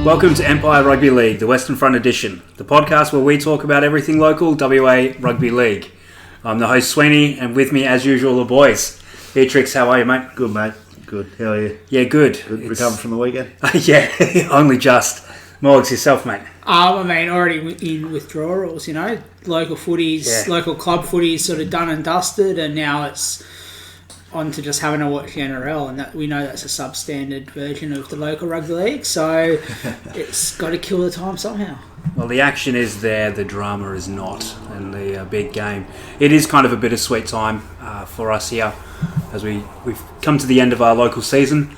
Welcome to Empire Rugby League, the Western Front edition, the podcast where we talk about everything local WA Rugby League. I'm the host Sweeney, and with me, as usual, the boys. Here, Trix, how are you, mate? Good, mate. Good. How are you? Yeah, good. Recovered from the weekend? Yeah, only just. Morgs, yourself, mate? Already in withdrawals, local footies, local club footies sort of done and dusted, and now it's on to just having to watch the NRL, and that we know that's a substandard version of the local rugby league, so it's got to kill the time somehow. Well, the action is there, the drama is not, and the big game. It is kind of a bittersweet time for us here, as we've come to the end of our local season.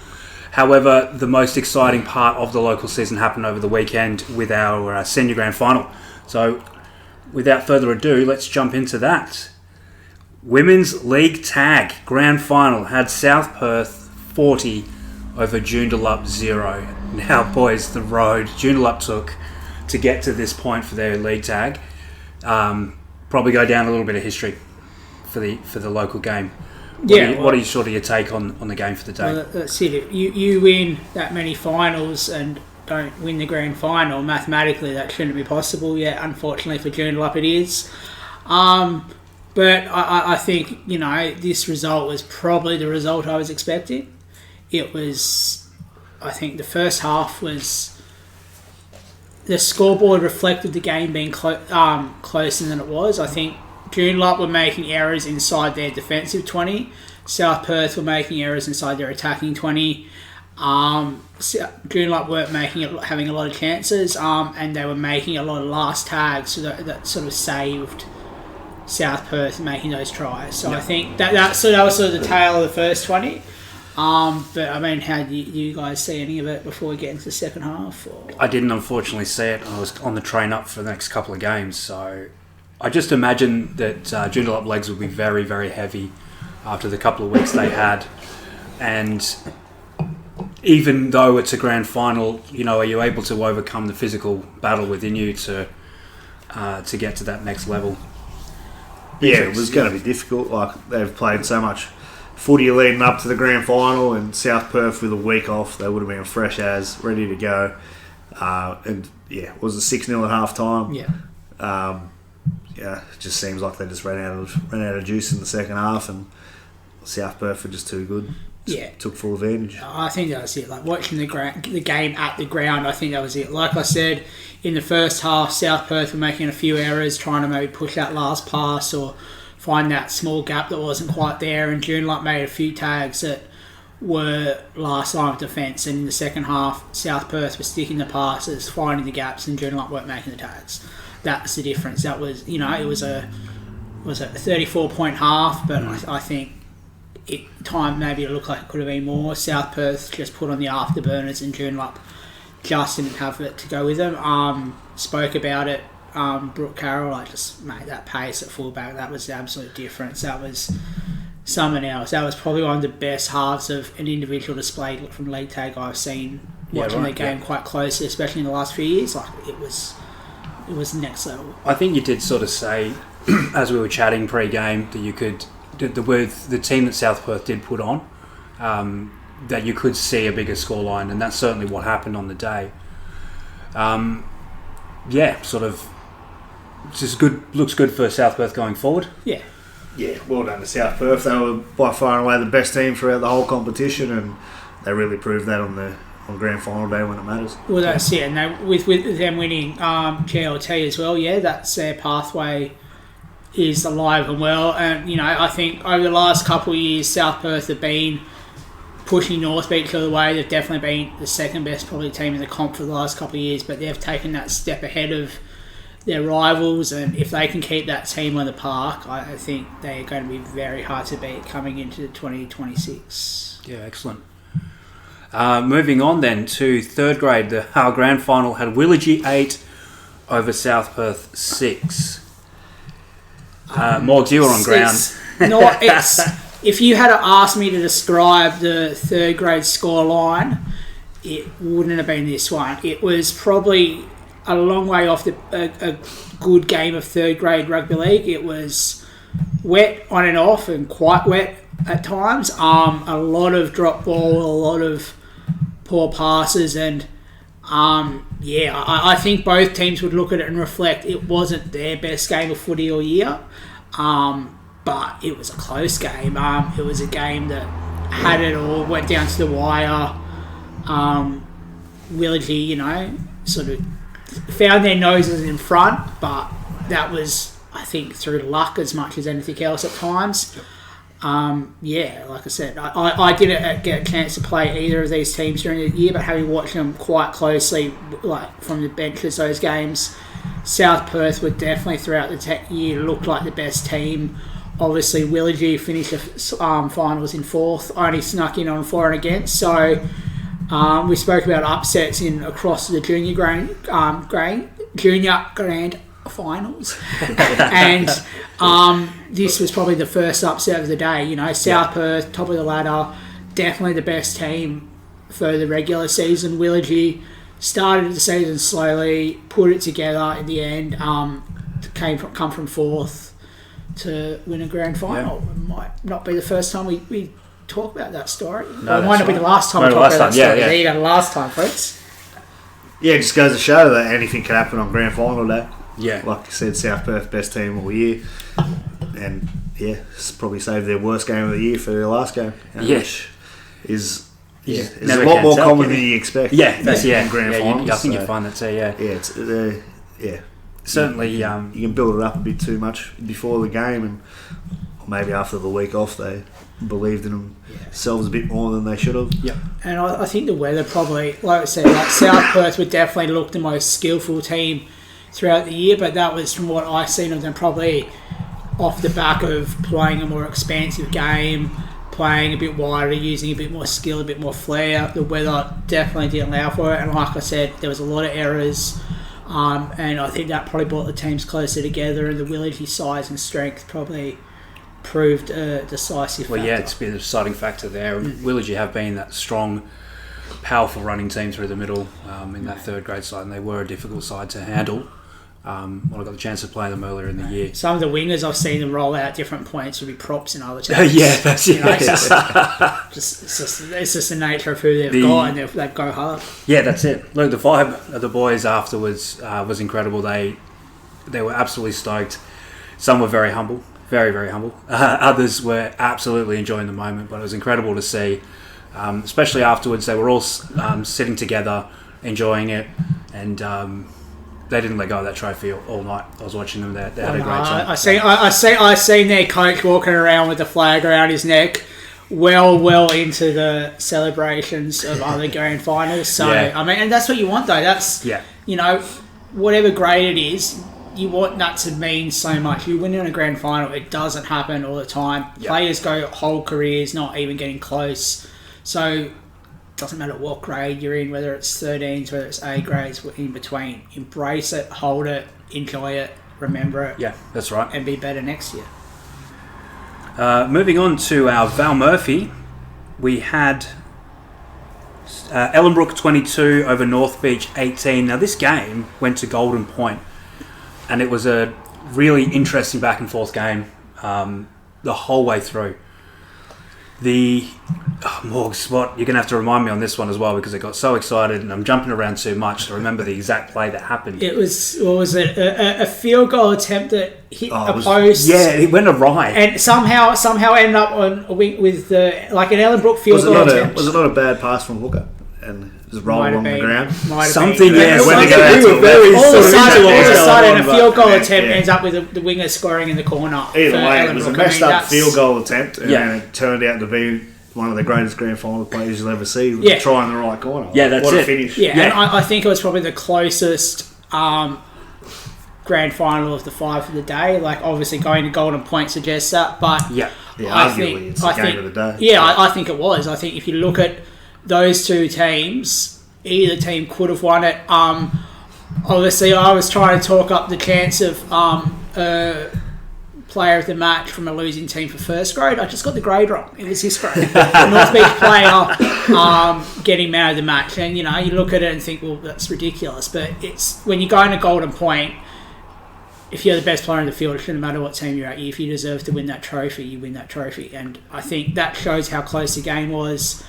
However, the most exciting part of the local season happened over the weekend with our senior grand final. So, without further ado, let's jump into that. Women's League Tag Grand Final had South Perth 40 over Joondalup 0. Now, boys, the road Joondalup took to get to this point for their League Tag probably go down a little bit of history for the local game. What is sort of your take on the game for the day? Well, that's it. You win that many finals and don't win the grand final. Mathematically, that shouldn't be possible yet. Unfortunately for Joondalup, it is. But I think, this result was probably the result I was expecting. It was, I think the first half was, the scoreboard reflected the game being closer than it was. I think Joondalup were making errors inside their defensive 20. South Perth were making errors inside their attacking 20. Joondalup weren't having a lot of chances, and they were making a lot of last tags, so that sort of saved South Perth making those tries. So I think that was sort of the tale of the first 20. But how do you guys see any of it before we get into the second half? Or? I didn't unfortunately see it. I was on the train up for the next couple of games, so I just imagine that Joondalup legs would be very, very heavy after the couple of weeks they had. And even though it's a grand final, are you able to overcome the physical battle within you to get to that next level? Yeah, it was going to be difficult. Like, they've played so much footy leading up to the grand final, and South Perth with a week off, they would have been fresh as, ready to go. It was a 6-0 at half time. It just seems like they just ran out of juice in the second half, and South Perth were just too good. Took full advantage. I think that was it. Like, watching the game at the ground, I think that was it. Like I said, in the first half, South Perth were making a few errors, trying to maybe push that last pass or find that small gap that wasn't quite there, and Joondalup made a few tags that were last line of defence, and in the second half, South Perth were sticking the passes, finding the gaps, and Joondalup weren't making the tags. That's the difference. That was, it was a 34-point half, but I think time maybe it looked like it could have been more. South Perth just put on the afterburners, and Joondalup just didn't have it to go with them. Spoke about it. Brooke Carroll, mate, that pace at fullback, that was the absolute difference. That was something else. That was probably one of the best halves of an individual display from League Tag I've seen watching the game quite closely, especially in the last few years. It was next level. I think you did sort of say, as we were chatting pre-game, that you could, with the team that South Perth did put on, that you could see a bigger scoreline, and that's certainly what happened on the day. Just good. Looks good for South Perth going forward. Yeah, well done to South Perth. They were by far and away the best team throughout the whole competition, and they really proved that on grand final day when it matters. Well, that's it. And with them winning GLT as well, that's their pathway is alive and well. And I think over the last couple of years, South Perth have been pushing North Beach all the way. They've definitely been the second best probably team in the comp for the last couple of years, but they've taken that step ahead of their rivals, and if they can keep that team on the park, I think they're going to be very hard to beat coming into 2026. Yeah, excellent. Moving on then to third grade, our grand final had Willagee 8 over South Perth 6. Morgs, you were on ground. If you had to ask me to describe the third grade score line, it wouldn't have been this one. It was probably a long way off a good game of third grade rugby league. It was wet on and off, and quite wet at times. A lot of drop ball, a lot of poor passes, and I think both teams would look at it and reflect it wasn't their best game of footy all year, but it was a close game. It was a game that had it all, went down to the wire. Willagee, sort of found their noses in front, but that was, I think, through luck as much as anything else at times. Like I said, I didn't get a chance to play either of these teams during the year, but having watched them quite closely, like from the benches, those games, South Perth would definitely throughout the year look like the best team. Obviously, Willagee finished the finals in fourth, only snuck in on for and against. So we spoke about upsets across the junior grand finals, and this was probably the first upset of the day. South Perth, top of the ladder, definitely the best team for the regular season. Willagee started the season slowly, put it together in the end, come from fourth to win a grand final. It might not be the first time we talk about that story. No, it might not be the last time we talk about that story. There you go, the last time, folks. Yeah, it just goes to show that anything can happen on grand final day. Yeah. Like you said, South Perth, best team all year. And, it's probably saved their worst game of the year for their last game. Which is a lot more common than you expect. Yeah, that's in grand finals. I think you'd find that too, yeah. Yeah, certainly. You can build it up a bit too much before the game, and maybe after the week off they believed in themselves a bit more than they should have. Yeah. And I think the weather probably, like I said, South Perth would definitely look the most skillful team throughout the year, but that was from what I've seen of them probably off the back of playing a more expansive game, playing a bit wider, using a bit more skill, a bit more flair. The weather definitely didn't allow for it, and like I said, there was a lot of errors, and I think that probably brought the teams closer together, and the Willagee size and strength probably proved a decisive factor. Well, yeah, it's been a deciding factor there. Willagee have been that strong, powerful running team through the middle in that third grade side, and they were a difficult side to handle. When I got the chance to play them earlier in the year. Some of the wingers I've seen them roll out at different points would be props in other teams. That's it's just the nature of who they've got, and they go hard. Yeah, that's it. Look, the vibe of the boys afterwards was incredible. They were absolutely stoked. Some were very humble, very, very humble. Others were absolutely enjoying the moment, but it was incredible to see. Especially afterwards, they were all sitting together, enjoying it, and they didn't let go of that trophy all night. I was watching them. They had a great time. I seen their coach walking around with the flag around his neck, well into the celebrations of other grand finals. So and that's what you want, though. That's whatever grade it is, you want that to mean so much. You win in a grand final, it doesn't happen all the time. Players go whole careers not even getting close. So doesn't matter what grade you're in, whether it's 13s, whether it's A grades, in between. Embrace it, hold it, enjoy it, remember it. Yeah, that's right. And be better next year. Moving on to our Val Murphy, we had Ellenbrook 22 over North Beach 18. Now this game went to Golden Point, and it was a really interesting back and forth game the whole way through. Morg Spot, you're going to have to remind me on this one as well, because I got so excited and I'm jumping around too much to remember the exact play that happened. It was, what was it, a field goal attempt that hit a post. Yeah, it went awry. And somehow ended up on a wing with an Ellenbrook field goal attempt. Was it not a bad pass from Hooker? And just rolled along the ground? Something, yeah. All of a sudden, a field goal attempt ends up with the winger scoring in the corner. Either way, it was a messed up field goal attempt, and it turned out to be one of the greatest grand final players you'll ever see. Trying the right corner. Yeah, that's what it. A finish. Yeah, and I think it was probably the closest grand final of the five of the day. Like, obviously, going to Golden Point suggests that, but arguably it's the game of the day. Yeah, I think it was. I think if you look at those two teams, either team could have won it. Obviously, I was trying to talk up the chance of player of the match from a losing team for first grade. I just got the grade wrong. It was his grade. North Beach player getting man of the match. And, you look at it and think, well, that's ridiculous. But it's when you go into Golden Point, if you're the best player in the field, it shouldn't matter what team you're at. If you deserve to win that trophy, you win that trophy. And I think that shows how close the game was.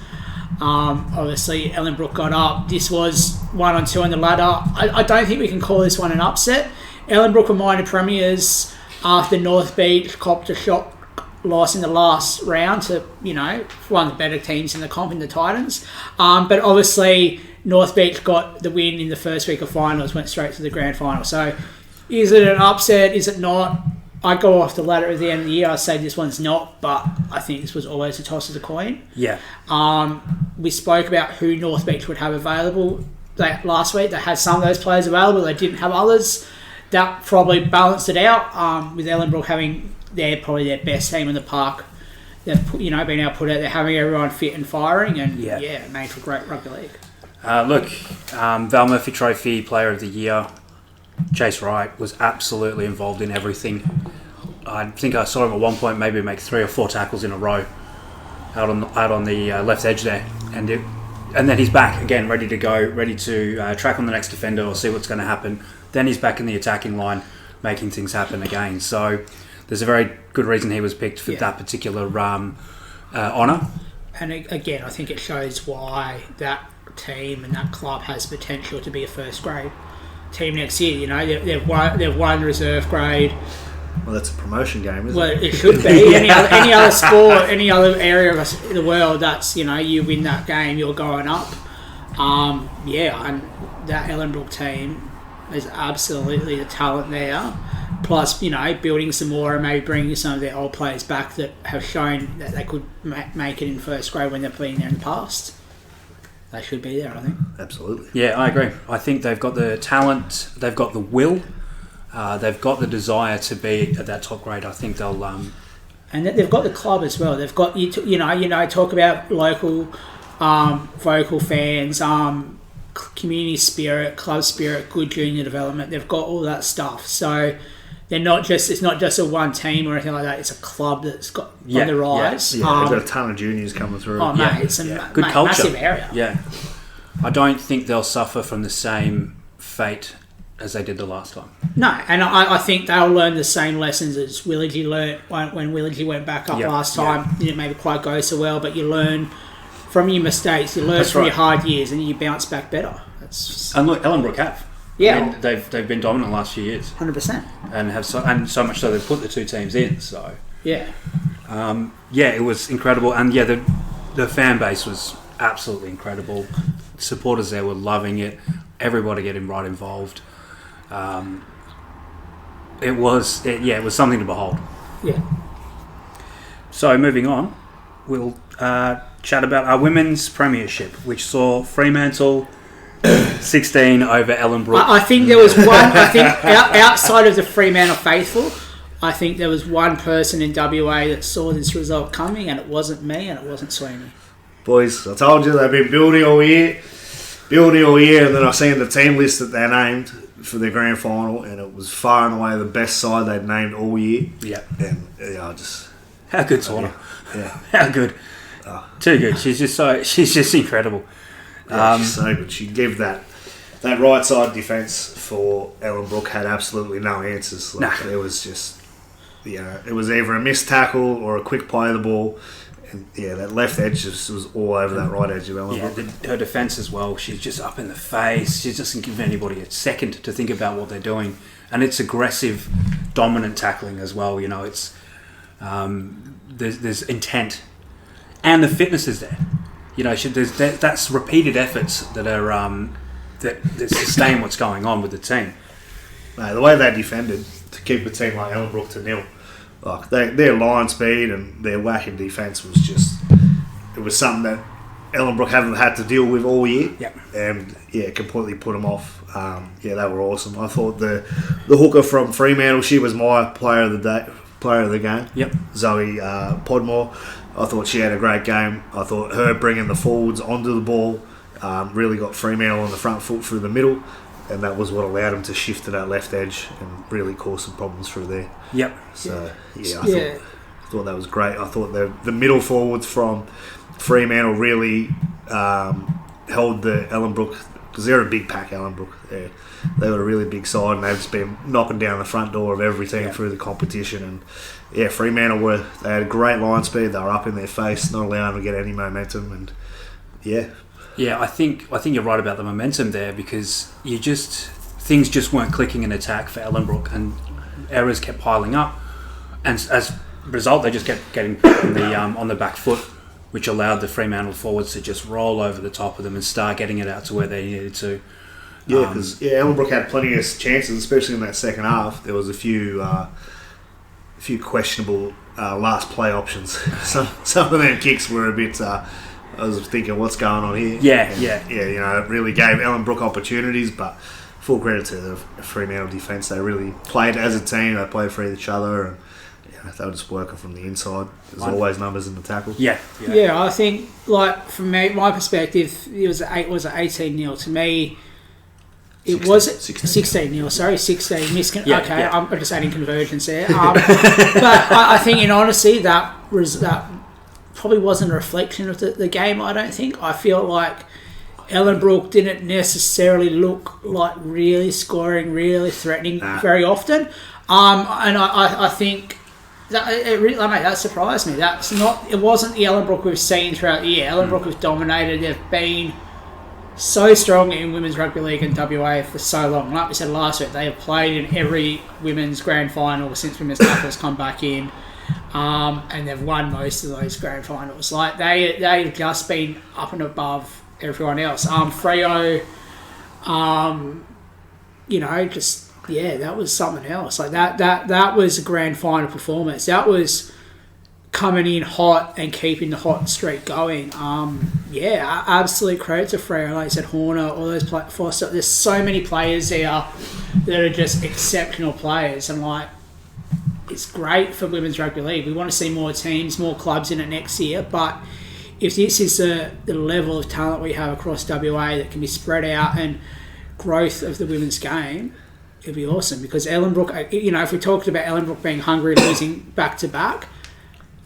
Obviously, Ellenbrook got up. This was 1-2 on the ladder. I don't think we can call this one an upset. Ellenbrook were minor premiers after North Beach copped a shock loss in the last round to, one of the better teams in the comp in the Titans. But obviously, North Beach got the win in the first week of finals, went straight to the grand final. So, is it an upset? Is it not? I go off the ladder at the end of the year. I say this one's not, but I think this was always a toss of the coin. Yeah. We spoke about who North Beach would have available last week. They had some of those players available. They didn't have others. That probably balanced it out, with Ellenbrook having probably their best team in the park. They've been able to put out there, having everyone fit and firing, and made for great rugby league. Val Murphy Trophy Player of the Year, Chase Wright was absolutely involved in everything. I think I saw him at one point maybe make 3 or 4 tackles in a row out on the left edge there, and then he's back again, ready to go, ready to track on the next defender or see what's going to happen. Then he's back in the attacking line, making things happen again. So there's a very good reason he was picked for that particular honour. And again, I think it shows why that team and that club has potential to be a first grade team next year. They've won reserve grade. Well, that's a promotion game, isn't it? Well, it should be. Any other sport, any other area of the world, that's, you win that game, you're going up. And that Ellenbrook team, there's absolutely the talent there. Plus, building some more and maybe bringing some of their old players back that have shown that they could make it in first grade when they've been there in the past. They should be there, I think. Absolutely. Yeah, I agree. I think they've got the talent, they've got the will, they've got the desire to be at that top grade. I think they'll... And they've got the club as well. They've got, talk about local vocal fans, community spirit, club spirit, good junior development. They've got all that stuff. So it's not just a one team or anything like that. It's a club that's got on the rise. Yeah, they've got a ton of juniors coming through. Oh, mate, it's a good culture. Massive area. Yeah. I don't think they'll suffer from the same fate as they did the last time. No, and I think they'll learn the same lessons as Willagee learnt when Willagee went back up last time. It didn't maybe quite go so well, but you learn from your mistakes, you learn from your hard years, and you bounce back better. And look, Ellenbrook have. Yeah, I mean, they've been dominant the last few years. 100%. And so much so they've put the two teams in. So yeah, it was incredible, and the fan base was absolutely incredible. Supporters there were loving it. Everybody getting right involved. It was something to behold. Yeah. So moving on, we'll chat about our women's premiership, which saw Fremantle 16 over Ellenbrook. I think there was one. I think outside of the Fremantle faithful, I think there was one person in WA that saw this result coming, and it wasn't me, and it wasn't Sweeney. Boys, I told you they've been building all year, and then I seen the team list that they named for their grand final, and it was far and away the best side they'd named all year. Yeah. And how good's Warner? Yeah. How good? Too good. She's just incredible. Yeah, she's so good. She gave that right side defence for Ellenbrook had absolutely no answers. It was just, it was either a missed tackle or a quick play of the ball. And that left edge just was all over that right edge of Ellenbrook. Yeah, her defence as well. She's just up in the face. She doesn't give anybody a second to think about what they're doing. And it's aggressive, dominant tackling as well. It's there's intent, and the fitness is there. That's repeated efforts that are that sustain what's going on with the team. No, the way they defended to keep a team like Ellenbrook to nil, like their line speed and their whacking defence was it was something that Ellenbrook haven't had to deal with all year. Yep. And completely put them off. They were awesome. I thought the hooker from Fremantle, she was my player of the game. Yep. Zoe Podmore. I thought she had a great game. I thought her bringing the forwards onto the ball really got Fremantle on the front foot through the middle, and that was what allowed them to shift to that left edge and really cause some problems through there. Yep. So I thought that was great. I thought the middle forwards from Fremantle really held the Ellenbrook, because they're a big pack. Ellenbrook, they got a really big side, and they've just been knocking down the front door of every team through the competition. And Fremantle they had a great line speed. They were up in their face, not allowing them to get any momentum, and Yeah, I think you're right about the momentum there, because things just weren't clicking in attack for Ellenbrook, and errors kept piling up, and as a result, they just kept getting on the back foot, which allowed the Fremantle forwards to just roll over the top of them and start getting it out to where they needed to. Yeah, because Ellenbrook had plenty of chances, especially in that second half. There was a few questionable last play options. Some of them kicks were a bit. I was thinking, what's going on here? Yeah. It really gave Ellenbrook opportunities, but full credit to the Fremantle defence. They really played as a team. They played for each other, and they were just working from the inside. There's always numbers in the tackle. Yeah, I think, like, from my perspective, it was 18-0 to me. It was 16-0. Sorry, 16. Okay, I'm just adding conversions there. But I think, in honesty, that probably wasn't a reflection of the game. I don't think. I feel like Ellenbrook didn't necessarily look like really scoring, really threatening very often. And I think that that surprised me. It wasn't the Ellenbrook we've seen throughout the year. Ellenbrook have dominated. They've been so strong in women's rugby league in WA for so long. Like we said last week, they have played in every women's grand final since women's tackles come back in, and they've won most of those grand finals. Like they've just been up and above everyone else. Freo, that was something else. Like that was a grand final performance. That was coming in hot and keeping the hot streak going. Absolute credit to Freo. Like I said, Horner, all those Foster. There's so many players there that are just exceptional players, and like, it's great for women's rugby league. We want to see more teams, more clubs in it next year. But if this is the level of talent we have across WA that can be spread out and growth of the women's game, it'd be awesome. Because Ellenbrook, if we talked about Ellenbrook being hungry, losing back to back,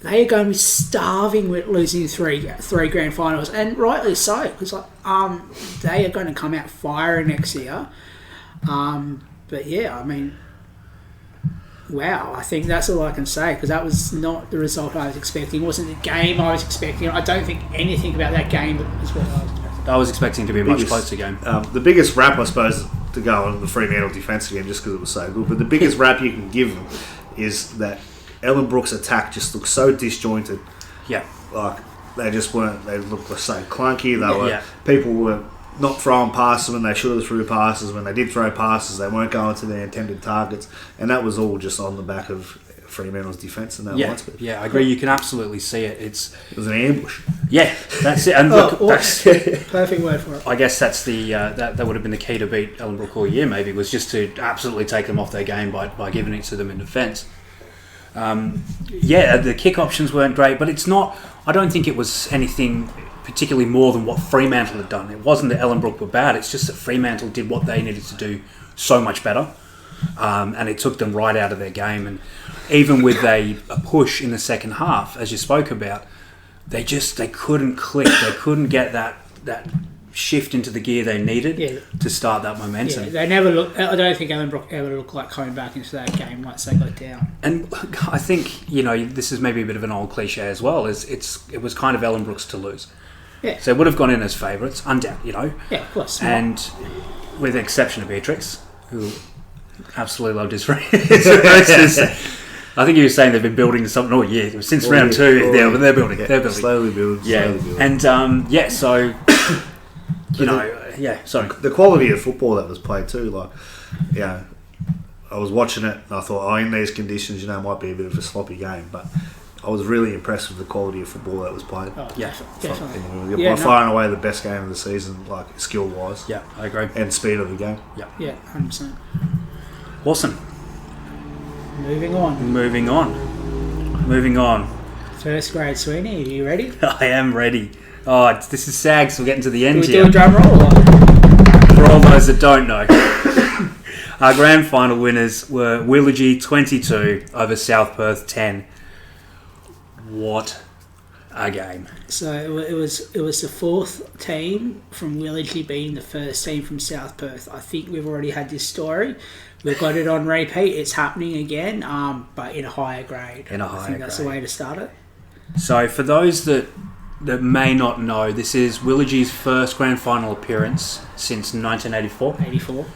they are going to be starving with losing three grand finals, and rightly so, because they are going to come out firing next year. But yeah, I mean, wow, I think that's all I can say, because that was not the result I was expecting. It wasn't the game I was expecting. I don't think anything about that game is what I was expecting. I was expecting to be a much closer game. The biggest rap, I suppose, to go on the Fremantle defence again, just because it was so good, but the biggest rap you can give them is that Ellenbrook's attack just looked so disjointed. Yeah. Like, they just weren't, they looked so clunky. People were not throwing passes when they should have threw passes. When they did throw passes, they weren't going to their intended targets. And that was all just on the back of Fremantle's defence and that line speed. Yeah, I agree. You can absolutely see it. It was an ambush. Yeah, that's it. And look, that's perfect word for it. I guess that's the that would have been the key to beat Ellenbrook all year. Maybe was just to absolutely take them off their game by giving it to them in defence. The kick options weren't great, but it's not. I don't think it was anything particularly more than what Fremantle had done. It wasn't that Ellenbrook were bad. It's just that Fremantle did what they needed to do so much better, and it took them right out of their game. And even with a push in the second half, as you spoke about, they couldn't click. They couldn't get that shift into the gear they needed to start that momentum. Yeah, they never looked. I don't think Ellenbrook ever looked like coming back into that game once they got down. And I think this is maybe a bit of an old cliche as well. It was kind of Ellenbrook's to lose. Yeah. So it would have gone in as favourites, undoubtedly. Yeah, of course. And with the exception of Beatrix, who absolutely loved his races. I think he was saying they've been building something all year since round 2. But they're building. They're building. Slowly building. And so. Sorry. The quality of football that was played too, I was watching it and I thought, in these conditions, it might be a bit of a sloppy game, but I was really impressed with the quality of football that was played. Oh, yeah, definitely. By far and away the best game of the season, skill-wise. Yeah, I agree. And speed of the game. Yeah, 100%. Awesome. Moving on. First grade, Sweeney, are you ready? I am ready. Oh, this is Sags. We're getting to the end here. Do we do a drum roll? For all those that don't know, our grand final winners were Willagee 22 over South Perth 10. What a game! So it was the fourth team from Willagee being the first team from South Perth. I think we've already had this story. We've got it on repeat. It's happening again, but in a higher grade. I think that's the way to start it. So for those that that may not know, this is Willagie's first grand final appearance since 1984. 84.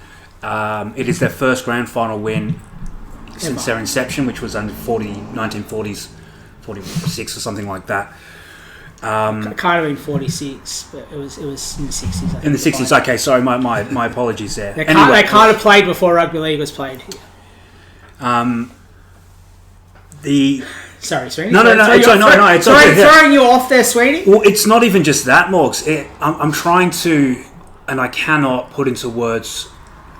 It is their first grand final win since their inception, which was under 1940s, 46 or something like that. Kind of in 46, but it was in the 60s. I think, in the 60s, okay, sorry, my apologies there. They kind of played before rugby league was played here. Sorry, Sweeney. No, it's okay. Throwing you off there, Sweeney? Well, it's not even just that, Morgs. I'm trying to, and I cannot put into words.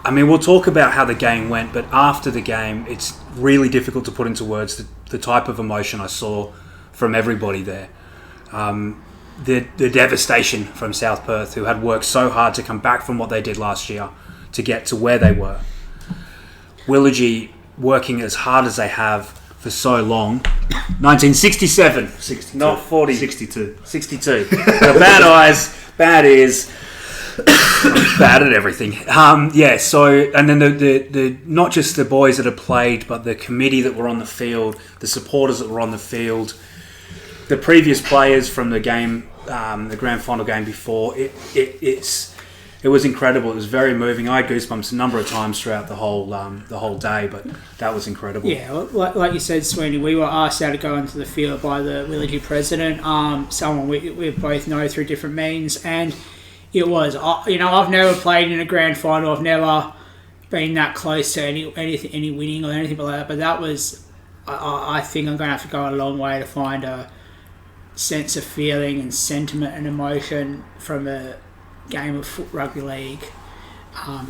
I mean, we'll talk about how the game went, but after the game, it's really difficult to put into words the type of emotion I saw from everybody there. The devastation from South Perth, who had worked so hard to come back from what they did last year to get to where they were. Willagie working as hard as they have for so long. 1967. 62. Not 40. 62. 62. Bad eyes, bad ears, bad at everything. So, and then the not just the boys that have played, but the committee that were on the field, the supporters that were on the field, the previous players from the game, the grand final game before, it was incredible. It was very moving. I had goosebumps a number of times throughout the whole day, but that was incredible. Yeah, like you said, Sweeney, we were asked how to go into the field by the Willagie president, someone we both know through different means, and it was, I've never played in a grand final. I've never been that close to any winning or anything like that, but that was, I think I'm going to have to go a long way to find a sense of feeling and sentiment and emotion from a game of rugby league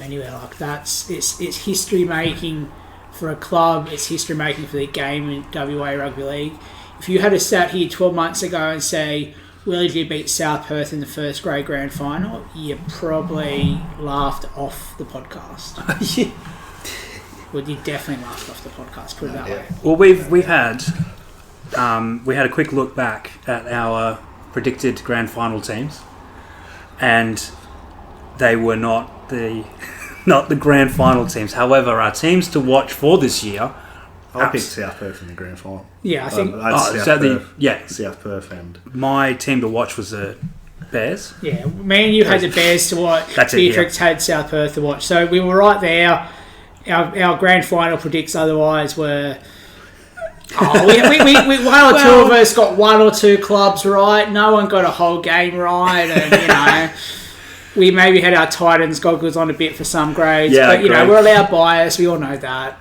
anywhere like that. It's history making for a club. It's history making for the game in WA Rugby League. If you had sat here 12 months ago and say Willagie beat South Perth in the first grade grand final, you probably laughed off the podcast. Yeah. Well, you definitely laughed off the podcast, put it that way. Well, we had a quick look back at our predicted grand final teams, and they were not the grand final teams. However, our teams to watch for this year, I picked South Perth in the grand final. Yeah, I think South Perth and my team to watch was the Bears. Yeah, me and you had the Bears to watch. That's Beatrix had South Perth to watch, so we were right there. Our grand final predicts otherwise were. We one or two of us got one or two clubs right. No one got a whole game right, and we maybe had our Titans goggles on a bit for some grades. Yeah, but we're allowed bias. We all know that.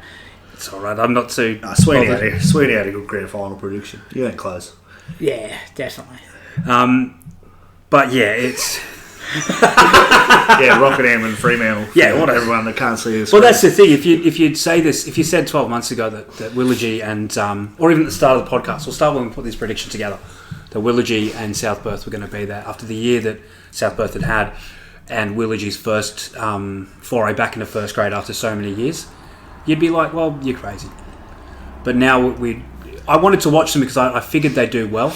It's all right. I'm not too. Sweeney had a good grand final prediction. You ain't close. Yeah, definitely. But yeah, it's. Rockingham and Fremantle. Yeah, whatever. Everyone that can't see this. Well, that's the thing. If you'd say this, if you said 12 months ago that Willagie and or even at the start of the podcast, we'll start when we put this prediction together, that Willagie and South Perth were going to be there after the year that South Perth had and Willagie's first foray back into first grade after so many years, you'd be like, well, you're crazy. But now I wanted to watch them because I figured they'd do well,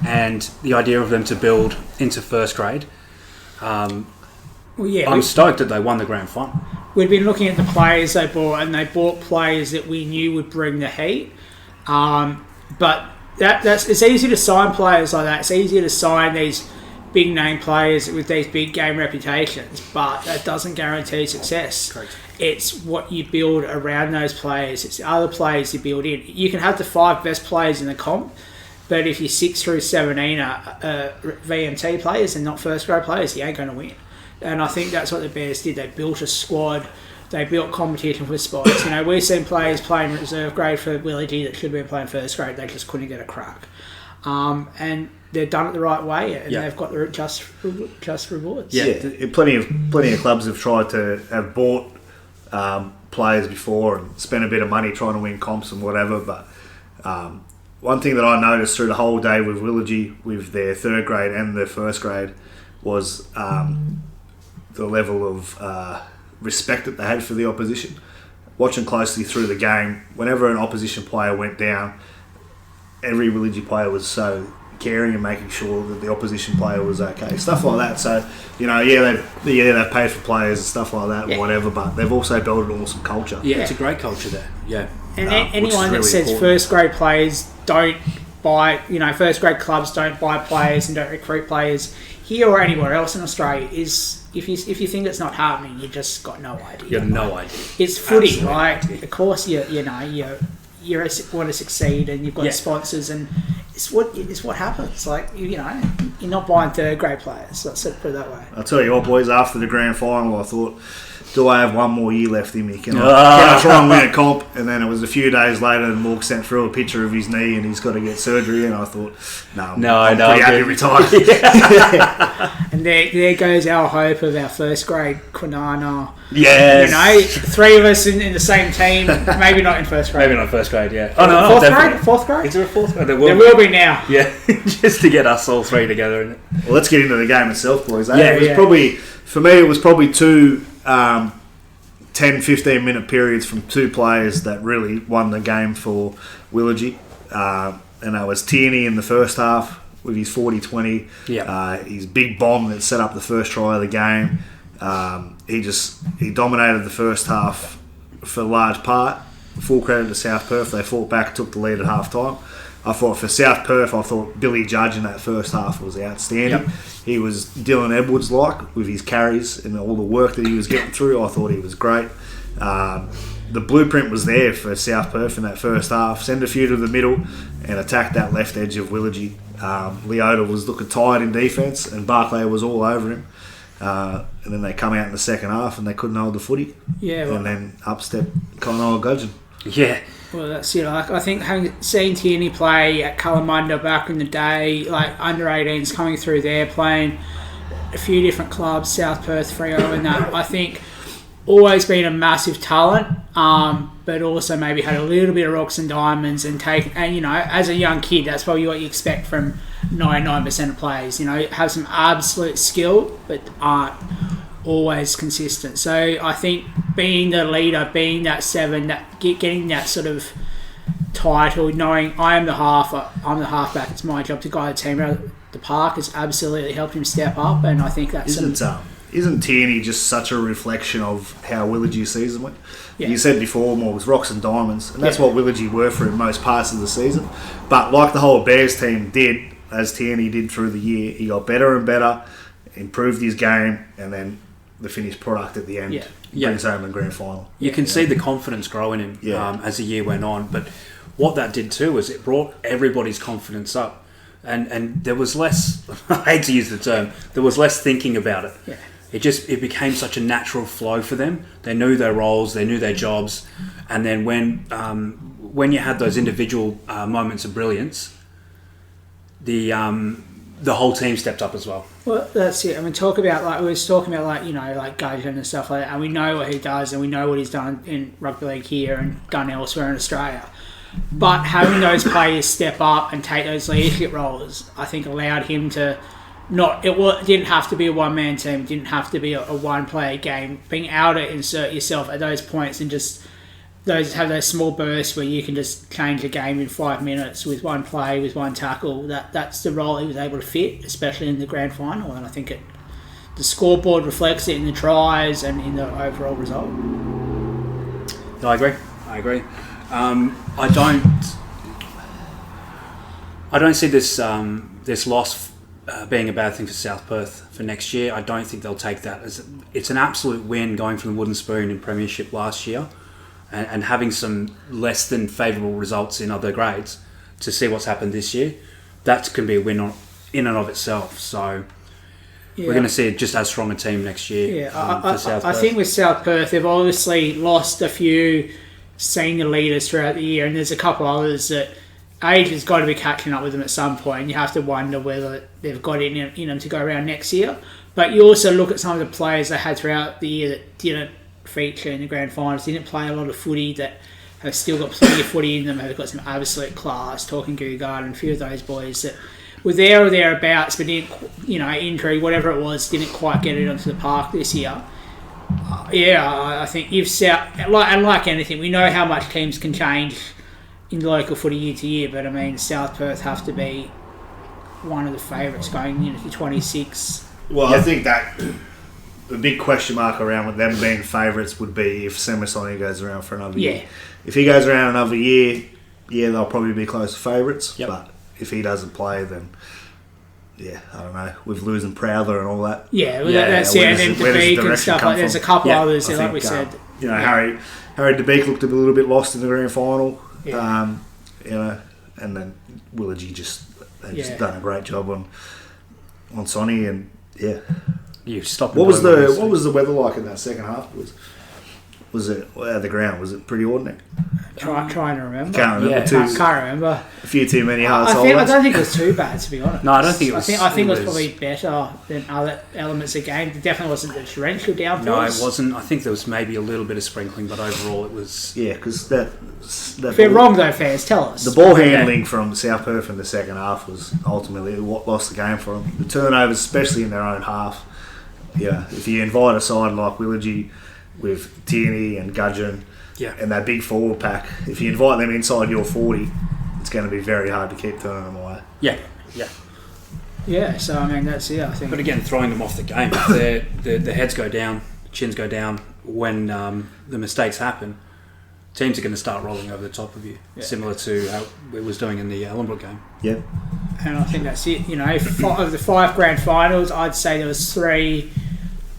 and the idea of them to build into first grade. I'm stoked that they won the grand final. We'd been looking at the players they bought, and they bought players that we knew would bring the heat. But it's easy to sign players like that. It's easier to sign these big name players with these big game reputations, but that doesn't guarantee success. Correct. It's what you build around those players. It's the other players you build in. You can have the 5 best players in the comp, but if your 6 through 17 are VMT players and not first grade players, you ain't going to win. And I think that's what the Bears did. They built a squad. They built competition for spots. We've seen players playing reserve grade for Willagie that should have been playing first grade. They just couldn't get a crack. And they've done it the right way, and they've got the just rewards. Yeah, plenty of clubs have tried to have bought players before and spent a bit of money trying to win comps and whatever, but one thing that I noticed through the whole day with Willagie, with their third grade and their first grade, was the level of respect that they had for the opposition. Watching closely through the game, whenever an opposition player went down, every Willagie player was so caring and making sure that the opposition player was okay. Stuff like that. So, they've paid for players and stuff like that, or whatever, but they've also built an awesome culture. Yeah, it's a great culture there. Yeah. And anyone that says first grade players don't buy, first grade clubs don't buy players and don't recruit players here or anywhere else in Australia. Is if you think it's not happening, you just got no idea. You have no idea. It's footy, right? Of course, you want to succeed, and you've got sponsors, and it's what happens. Like you're not buying third grade players. Let's put it that way. I'll tell you what, boys. After the grand final, I thought, do I have one more year left in me? Can I try and win a comp? And then it was a few days later, and Morg sent through a picture of his knee, and he's got to get surgery. And I thought, I'm pretty happy retired. And there goes our hope of our first grade Kwinana. Yes. 3 of us in the same team. Maybe not in first grade. Maybe not first grade. Yeah. Oh no, fourth grade. Is there a fourth grade? There will be now. Yeah, just to get us all 3 together. Isn't it? Well, let's get into the game itself, boys. Yeah, it was probably, for me, it was probably 2 10-15 minute periods from 2 players that really won the game for Willagee. And that was Tierney in the first half with his 40-20. His big bomb that set up the first try of the game. He dominated the first half for a large part. Full credit to South Perth. They fought back, took the lead at half time. I thought for South Perth, Billy Judge in that first half was outstanding. He was Dylan Edwards-like with his carries and all the work that he was getting through. I thought he was great. The blueprint was there for South Perth in that first half. Send a few to the middle and attack that left edge of Willagee. Leota was looking tired in defence, and Barclay was all over him. And then they come out in the second half and they couldn't hold the footy. And then up stepped Kyle Gudgeon. Yeah. Well, that's it. I think seeing Tierney play at Kalamunda back in the day, like under 18s coming through there, playing a few different clubs, South Perth, Freo, and that, I think always been a massive talent, but also maybe had a little bit of rocks and diamonds and as a young kid, that's probably what you expect from 99% of players. Have some absolute skill, but aren't always consistent. So I think being the leader, being that 7, getting that sort of title, knowing I'm the halfback, it's my job to guide the team around the park, has absolutely helped him step up, and I think that's Isn't Tierney just such a reflection of how Willagee season went? Yeah. You said before, more was rocks and diamonds, and that's what Willagee were for in most parts of the season. But like the whole Bears team did, as Tierney did through the year, he got better and better, improved his game, and then the finished product at the end brings home the grand final. You can see the confidence grow in him as the year went on, but what that did too was it brought everybody's confidence up, and there was less, I hate to use the term, there was less thinking about it. Yeah. It became such a natural flow for them. They knew their roles, they knew their jobs, and then when you had those individual moments of brilliance, the whole team stepped up as well. Well, that's it. I mean, we was talking about like Gudgeon and stuff like that, and we know what he does, and we know what he's done in rugby league here and done elsewhere in Australia. But having those players step up and take those leadership roles, I think allowed him to it didn't have to be a one-man team, it didn't have to be a one-player game. Being able to insert yourself at those points and just have those small bursts where you can just change a game in 5 minutes with one play, with one tackle, that's the role he was able to fit, especially in the grand final, and I think the scoreboard reflects it in the tries and in the overall result. No, I agree. I don't see this loss being a bad thing for South Perth for next year. I don't think they'll take that as it's an absolute win going from the wooden spoon in premiership last year, and having some less than favourable results in other grades to see what's happened this year. That can be a win in and of itself. So we're going to see just as strong a team next year. For South Perth. I think with South Perth, they've obviously lost a few senior leaders throughout the year, and there's a couple others that age has got to be catching up with them at some point, and you have to wonder whether they've got it in them to go around next year. But you also look at some of the players they had throughout the year that didn't feature in the grand finals, didn't play a lot of footy, that have still got plenty of footy in them, have got some absolute class, talking Gugard and a few of those boys that were there or thereabouts, but didn't, injury, whatever it was, didn't quite get it onto the park this year. I think like anything, we know how much teams can change in the local footy year to year, but I mean, South Perth have to be one of the favourites going into 26. Well, I think that the big question mark around with them being favourites would be if Semisoni goes around for another year. If he goes around another year, they'll probably be close to favourites. Yep. But if he doesn't play, then I don't know. With losing Prowler and all that. Yeah, well, that's it. And then DeBeek and stuff like that. There's a couple others there, like we said. Harry DeBeek looked a little bit lost in the grand final. Yeah. And then Willagee just done a great job on Sonny, and you stopped. What was the weather like in that second half? Was it the ground? Was it pretty ordinary? Trying to remember. Can't remember. A few too many hard I don't think it was too bad, to be honest. No, I don't think it was. I think it was probably better than other elements of the game. It definitely wasn't the torrential downpours. No, it wasn't. I think there was maybe a little bit of sprinkling, but overall it was. Yeah, because that. If we're wrong though, fans, tell us. The ball handling from South Perth in the second half was ultimately what lost the game for them. The turnovers, especially in their own half. Yeah, if you invite a side like Willagee with Tierney and Gudgeon and that big forward pack, if you invite them inside your 40, it's going to be very hard to keep turning them away. Yeah, so I mean, that's it, I think. But again, throwing them off the game, if their heads go down, chins go down when the mistakes happen, teams are going to start rolling over the top of you, similar to how it was doing in the Ellenbrook game. Yeah. And I think that's it. Of the 5 grand finals, I'd say there was 3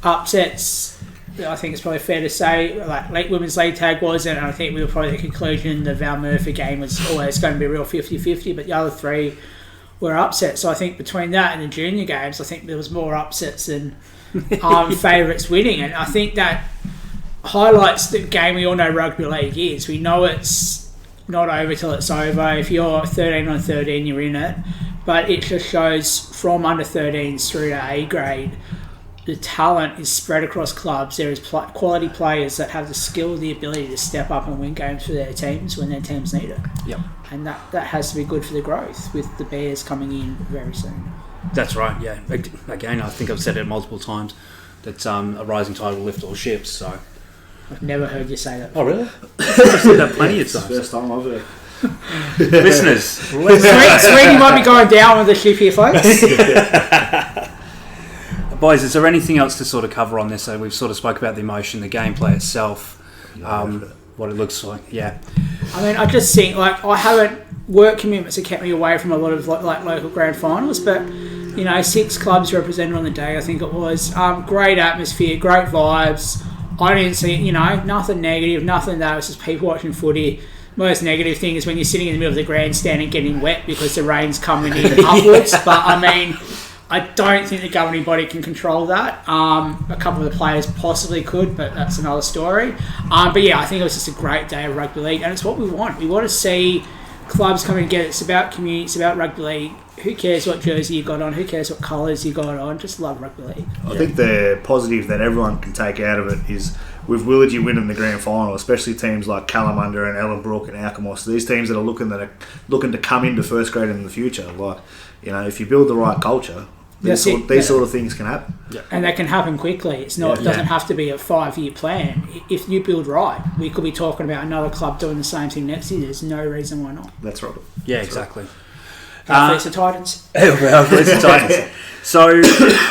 upsets. I think it's probably fair to say, like late women's league tag was, and I think we were probably the conclusion the Val Murphy game was always going to be a real 50-50, but the other 3 were upsets. So I think between that and the junior games, I think there was more upsets than favourites winning, and I think that highlights the game we all know rugby league is. We know it's not over till it's over. If you're 13 on 13, you're in it, but it just shows from under 13s through to A grade, the talent is spread across clubs. There is quality players that have the skill, the ability to step up and win games for their teams when their teams need it. Yep. And that has to be good for the growth with the Bears coming in very soon. That's right, yeah. Again, I think I've said it multiple times that a rising tide will lift all ships, so... I've never heard you say that. Oh, really? I've said that plenty of times. First time I've heard. Listeners, Sweeney might be going down with the ship here, folks. Boys, is there anything else to sort of cover on this? So we've sort of spoke about the emotion, the gameplay itself, what it looks like. Yeah. I mean, I just think I haven't work commitments have kept me away from a lot of like local grand finals, but 6 clubs represented on the day. I think it was great atmosphere, great vibes. I didn't see nothing negative, nothing that. It was just people watching footy. Most negative thing is when you're sitting in the middle of the grandstand and getting wet because the rain's coming in upwards. But I mean, I don't think the governing body can control that. A couple of the players possibly could, but that's another story. But yeah, I think it was just a great day of rugby league, and it's what we want. We want to see clubs coming together. It's about community. It's about rugby league. Who cares what jersey you got on? Who cares what colours you got on? Just love rugby league. I think the positive that everyone can take out of it is with Willagee winning the grand final, especially teams like Kalamunda and Ellenbrook and Alkimos, these teams that are looking to come into first grade in the future. If you build the right culture, these sort of things can happen. Yeah. And that can happen quickly. It's not. It doesn't have to be a 5-year plan. If you build right, we could be talking about another club doing the same thing next year. There's no reason why not. That's right. Yeah, exactly. Fleece the Titans. Fleece the Titans. So,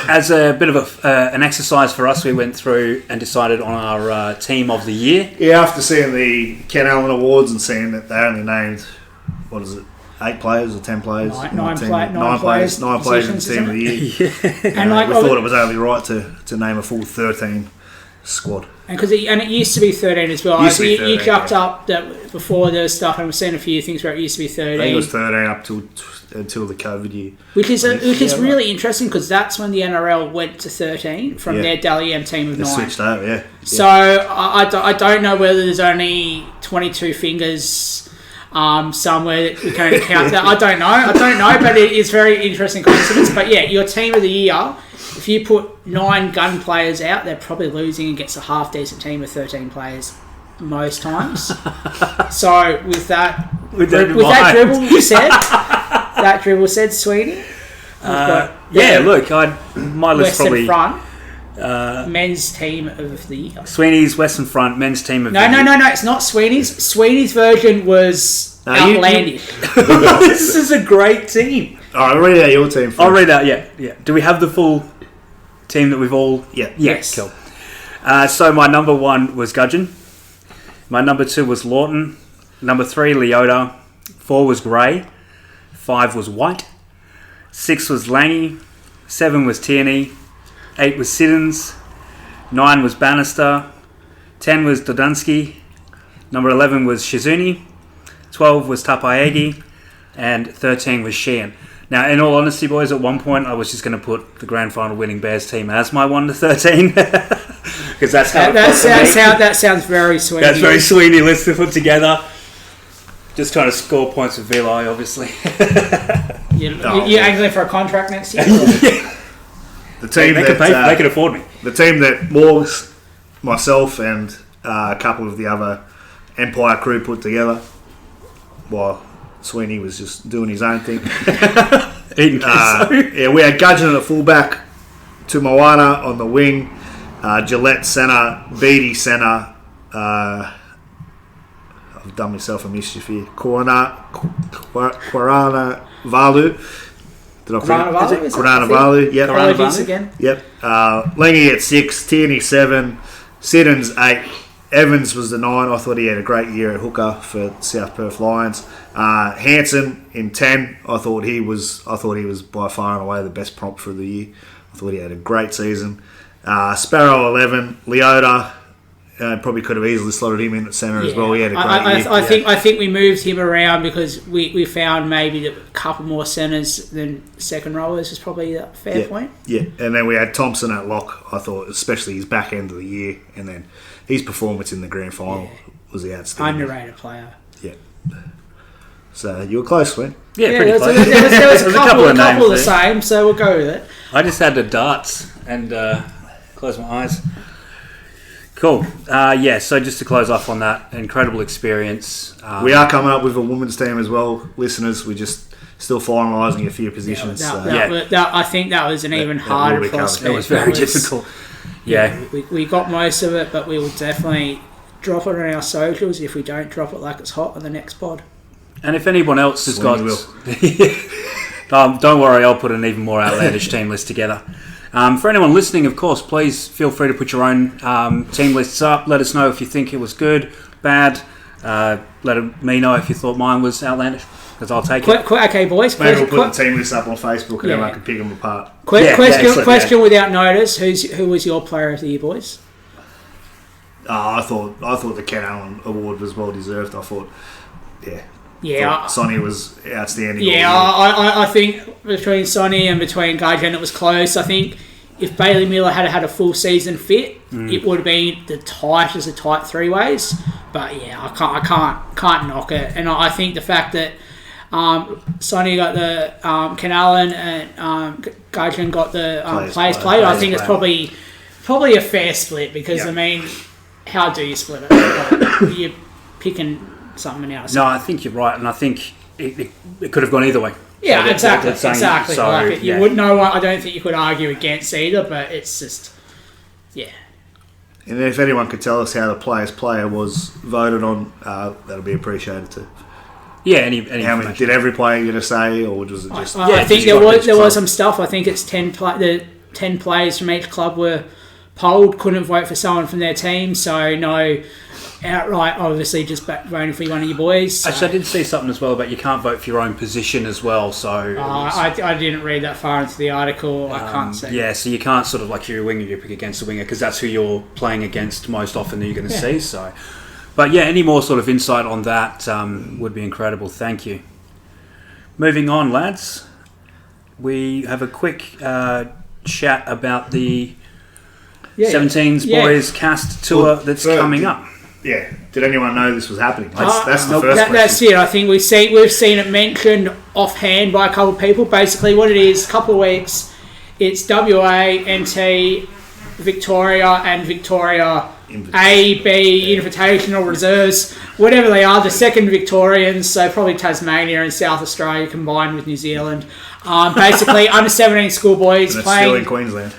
as a bit of an exercise for us, we went through and decided on our team of the year. Yeah, after seeing the Ken Allen Awards and seeing that they only named, 8 players or 10 players? Nine players in the team of the year. And we thought it was only right to name a full 13 squad. And it used to be 13 as well. You chucked up that before there was stuff, and we've seen a few things where it used to be 13. I think it was 13 up until the COVID year. Which is really interesting because that's when the NRL went to 13 from their Dally M team of 9. They switched over, yeah. So I don't know whether there's only 22 fingers somewhere that we can count that. I don't know, but it is very interesting coincidence. But yeah, your team of the year, if you put 9 gun players out, they're probably losing against a half decent team of 13 players most times. So with that dribble said, Sweeney. My list Western probably Front. Men's team of the year. Sweeney's Western Front men's team of the year. No, it's not Sweeney's. Sweeney's version was outlandish. This is a great team. Alright, read out your team first. I'll read out, yeah. Do we have the full team that we've all... Yeah. Yes. Cool. So my number 1 was Gudgeon. My number 2 was Lawton. Number 3, Leota. 4 was Gray. 5 was White. 6 was Langy. 7 was Tierney. 8 was Siddons. 9 was Bannister. 10 was Dodansky. Number 11 was Shizuni. 12 was Tapaiegi. And 13 was Sheehan. Now, in all honesty, boys, at one point I was just going to put the grand final winning Bears team as my 1 to 13. Because that's how that sounds very sweet. That's very Sweeney list to put together. Just trying to score points with Vili, obviously. You're angling for a contract next year? The team they could afford me. The team that Morgs, myself, and a couple of the other Empire crew put together, while Sweeney was just doing his own thing. We had Gudgeon at fullback, Tumoana on the wing, Gillette centre, Beattie centre. I've done myself a mischief here. Korana Valu. Did I forget? Korana Valu. Yep. Again. Yep. Langy at 6, Tierney 7, Siddons 8. Evans was the 9. I thought he had a great year at hooker for South Perth Lions. Hanson in 10. I thought he was by far and away the best prompt for the year. I thought he had a great season. Sparrow 11. Leota. Probably could have easily slotted him in at centre as well. He had a great year. I think we moved him around because we found maybe a couple more centres than second rowers is probably a fair point. Yeah, and then we had Thompson at lock. I thought, especially his back end of the year, and then his performance in the grand final was outstanding. Underrated player. Yeah. So you were close, man. Yeah, pretty close. There was a couple of the same, so we'll go with it. I just had the darts and close my eyes. Cool. So just to close off on that, incredible experience. We are coming up with a women's team as well, listeners. We're just still finalising a few positions. I think that was an even harder prospect. It was very difficult. Yeah. We got most of it, but we will definitely drop it on our socials if we don't drop it like it's hot on the next pod. And if anyone else has got... don't worry, I'll put an even more outlandish team list together. For anyone listening, of course, please feel free to put your own team lists up. Let us know if you think it was good, bad. Let me know if you thought mine was outlandish, because I'll take it. Okay, boys. Maybe we'll put the team lists up on Facebook and everyone can pick them apart. Question without notice. Who was your player of the year, boys? I thought the Ken Allen Award was well deserved. I thought, Sonny was outstanding. Yeah, I think between Sonny and between Gudgeon it was close. I think if Bailey Miller had had a full season fit, it would have been the tightest of tight three ways. But yeah, I can't knock it. And I think the fact that Sonny got the Ken Allen and Gudgeon got the players played, I think it's probably a fair split because I mean, how do you split it? You're picking something else. No, I think you're right, and I think it could have gone either way. Yeah, exactly. So, you wouldn't know. I don't think you could argue against either, but it's just, And if anyone could tell us how the player's player was voted on, that'll be appreciated too. Yeah, any how many did every player get a say, or was it just? I think there was some stuff. I think it's 10 players from each club were polled, couldn't vote for someone from their team, so no outright, obviously, just voting for one of your boys. So. Actually, I did see something as well about you can't vote for your own position as well. So I didn't read that far into the article. I can't see. Yeah, so you can't sort of like you're a winger, you pick against a winger because that's who you're playing against most often that you're going to see. So, but yeah, any more sort of insight on that would be incredible. Thank you. Moving on, lads, we have a quick chat about the 17s boys cast tour that's coming up. Yeah. Did anyone know this was happening? That's the first question. That's it. I think we've seen it mentioned offhand by a couple of people. Basically, what it is, a couple of weeks, it's WA, NT, Victoria, and Victoria A, B, Invitational, Reserves, whatever they are, the second Victorians, so probably Tasmania and South Australia combined with New Zealand. Basically, under 17 schoolboys and playing. Still in Queensland.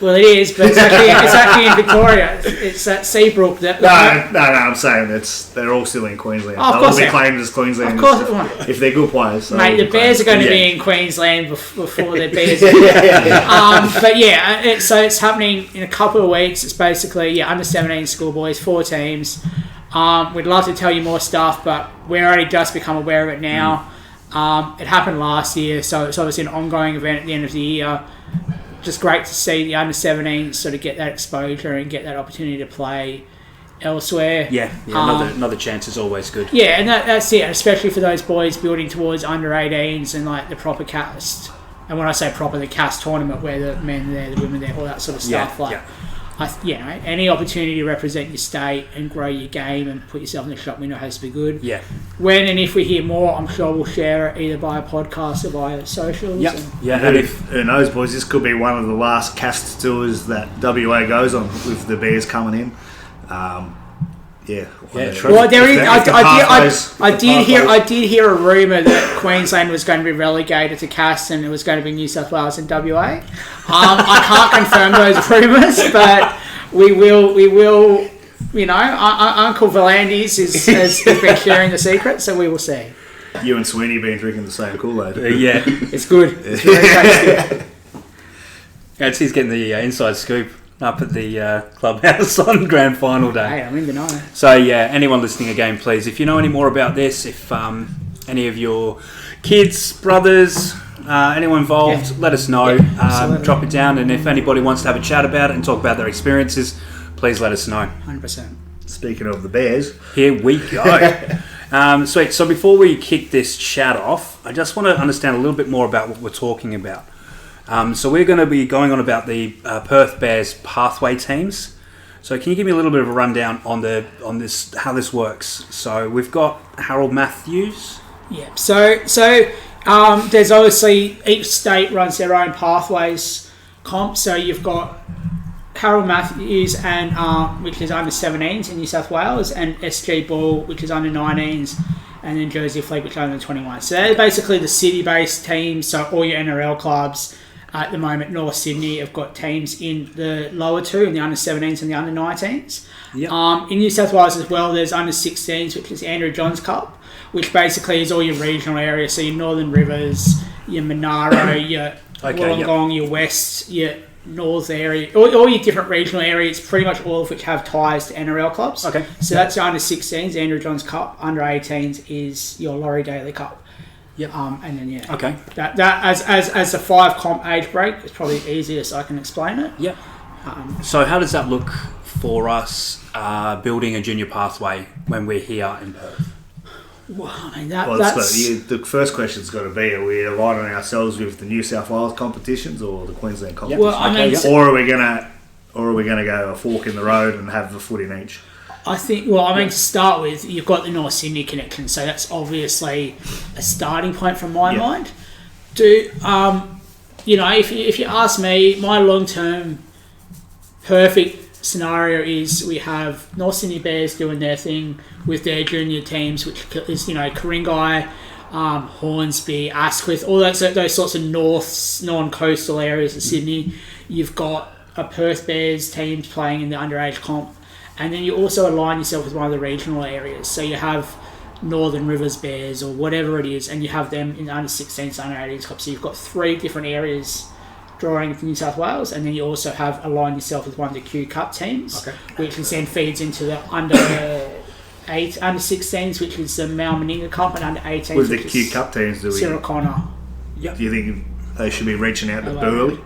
Well, it is, but it's actually in Victoria. It's at Seabrook. No, I'm saying they're all still in Queensland. Oh, They'll all be claimed as Queensland. Of course, if they're good players. Mate, the Bears are going to be in Queensland before the Bears. But so it's happening in a couple of weeks. It's basically under 17 schoolboys, 4 teams. We'd love to tell you more stuff, but we're only just become aware of it now. It happened last year, so it's obviously an ongoing event at the end of the year. Just great to see the under-17s sort of get that exposure and get that opportunity to play elsewhere. Yeah, another chance is always good. Yeah, and that's it, especially for those boys building towards under-18s and like the proper cast. And when I say proper, the cast tournament where the men there, the women there, all that sort of stuff. Any opportunity to represent your state and grow your game and put yourself in the shop window has to be good. Yeah. When and if we hear more, I'm sure we'll share it either by a podcast or via socials. Yep. And who knows, boys? This could be one of the last cast tours that WA goes on with the Bears coming in. True. Well, I did hear a rumour that Queensland was going to be relegated to cast and it was going to be New South Wales and WA. I can't confirm those rumours, but we will. You know, Uncle Volandis has been sharing the secret, so we will see. You and Sweeney been drinking the same Kool-Aid. Yeah, it's good. It's very tasty. He's getting the inside scoop up at the clubhouse on grand final day. Hey, I'm in the know. So anyone listening again, please, if you know any more about this, if any of your kids, brothers, anyone involved, let us know. Drop it down, and if anybody wants to have a chat about it and talk about their experiences, please let us know. 100%. Speaking of the Bears, here we go. Sweet. So before we kick this chat off, I just want to understand a little bit more about what we're talking about. So we're going to be going on about the Perth Bears pathway teams. So can you give me a little bit of a rundown on this how this works? So we've got Harold Matthews. Yeah. So there's obviously each state runs their own pathways comp. So you've got Harold Matthews and which is under 17s in New South Wales, and SG Ball, which is under 19s, and then Jersey Fleet, which is under 21. So they're basically the city-based teams. So all your NRL clubs at the moment, North Sydney have got teams in the lower two, in the under 17s and the under 19s. Yep. In New South Wales as well, there's under 16s, which is Andrew Johns Cup, which basically is all your regional areas. So your Northern Rivers, your Monaro, your Wollongong, your West, your North area, all your different regional areas, pretty much all of which have ties to NRL clubs. Okay. So that's your under 16s, Andrew Johns Cup. Under 18s is your Laurie Daly Cup. Yep. And then Okay. That as a 5 comp age break, it's probably the easiest I can explain it. Yep. So how does that look for us building a junior pathway when we're here in Perth? Well, I mean the first question's got to be: are we aligning ourselves with the New South Wales competitions or the Queensland competitions? Well, or are we gonna go a fork in the road and have a foot in each? I think. Well, I mean, to start with, you've got the North Sydney connection, so that's obviously a starting point from my mind. If you ask me, my long-term perfect scenario is we have North Sydney Bears doing their thing with their junior teams, which is Ku-ring-gai, Hornsby, Asquith, all those sorts of non-coastal areas of Sydney. You've got a Perth Bears teams playing in the underage comp. And then you also align yourself with one of the regional areas. So you have Northern Rivers Bears or whatever it is, and you have them in the under 16s, under 18s cup. So you've got 3 different areas drawing for New South Wales, and then you also have aligned yourself with one of the Q Cup teams, which then feeds into the under 16s, which is the Mal Meninga Cup, and under 18s. With the Q Cup teams, Cyril Connor. Yep. Do you think they should be reaching out to Burleigh?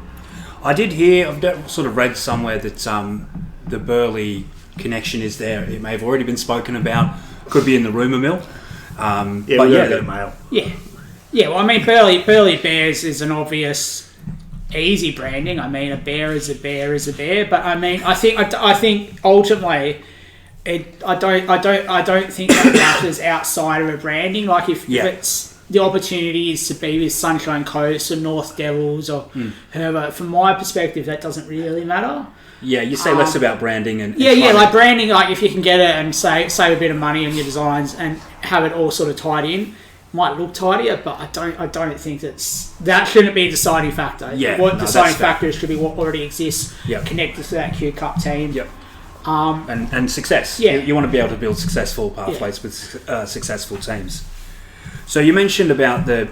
I did hear, I've sort of read somewhere that the Burleigh connection is there. It may have already been spoken about. Could be in the rumour mill. We got a mail. Yeah. Well, I mean, Burleigh Bears is an obvious, easy branding. I mean, a bear is a bear is a bear. But I mean, I think ultimately, I don't think that matters outside of a branding. Like if it's the opportunity is to be with Sunshine Coast or North Devils or whoever. From my perspective, that doesn't really matter. Yeah, you say less about branding and like branding. Like if you can get it and save a bit of money on your designs and have it all sort of tied in, might look tidier. But I don't think that shouldn't be a deciding factor. Yeah, what deciding factor should be what already exists connected to that Q Cup team. Yep. And success. Yeah. You want to be able to build successful pathways with successful teams. So you mentioned about the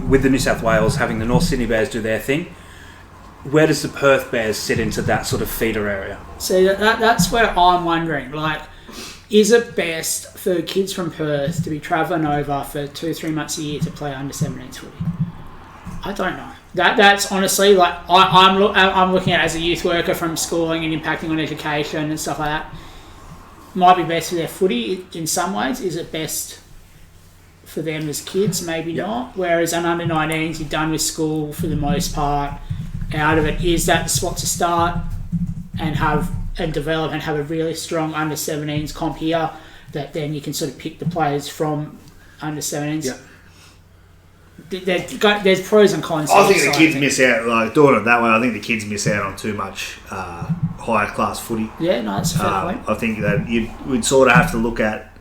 with the New South Wales having the North Sydney Bears do their thing. Where does the Perth Bears sit into that sort of feeder area? So that's where I'm wondering. Like, Is it best for kids from Perth to be travelling over for 2-3 months a year to play under 17s footy? I don't know. That's honestly like I'm looking at it as a youth worker from schooling and impacting on education and stuff like that. Might be best for their footy in some ways. Is it best for them as kids? Maybe not. Whereas an under 19s, you're done with school for the most part. Out of it, is that the spot to start and develop and have a really strong under 17s comp here that then you can sort of pick the players from under 17s. Yeah. There's pros and cons. I think the kids miss out, like doing it that way. I think the kids miss out on too much higher class footy. Yeah, no, that's a fair point. I think that we'd sort of have to look at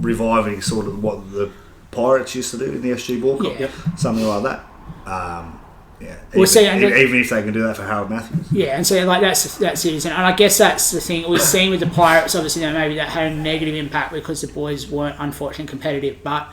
reviving sort of what the Pirates used to do in the SG Ball Cup, something like that. Even if they can do that for Harold Matthews. Yeah, and so like that's it, isn't it? And I guess that's the thing we've seen with the Pirates. Obviously, maybe that had a negative impact because the boys weren't unfortunately competitive, but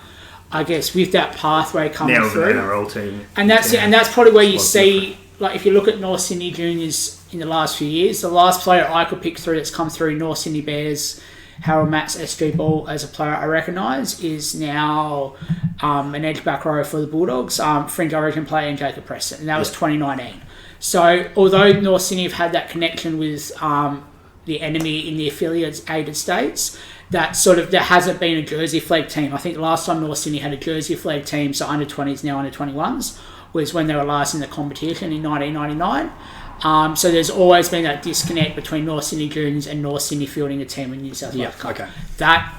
I guess with that pathway coming now through, with an NRL team, and that's it, and that's probably where you see, like, if you look at North Sydney Juniors in the last few years, the last player I could pick through that's come through North Sydney Bears, Harold Matt's SG Ball as a player I recognise, is now an edge back row for the Bulldogs, Fringe Origin player in Jacob Preston, and that was 2019. So although North Sydney have had that connection with the enemy in the affiliates aided states, that hasn't been a Jersey flag team. I think the last time North Sydney had a Jersey flag team, so under 20s, now under 21s, was when they were last in the competition in 1999. So there's always been that disconnect between North Sydney Juniors and North Sydney fielding a team in New South Wales. Okay. That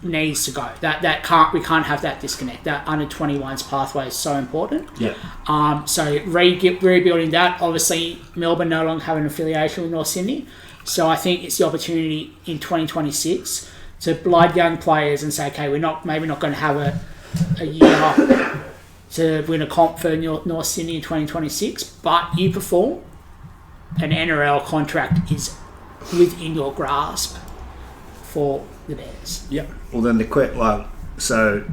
needs to go. We can't have that disconnect. That under 21s pathway is so important. Yeah. So rebuilding that. Obviously, Melbourne no longer have an affiliation with North Sydney. So I think it's the opportunity in 2026 to blood young players and say, okay, we're maybe not going to have a year to win a comp for North Sydney in 2026, but you perform, an NRL contract is within your grasp for the Bears. Yep. Well, then so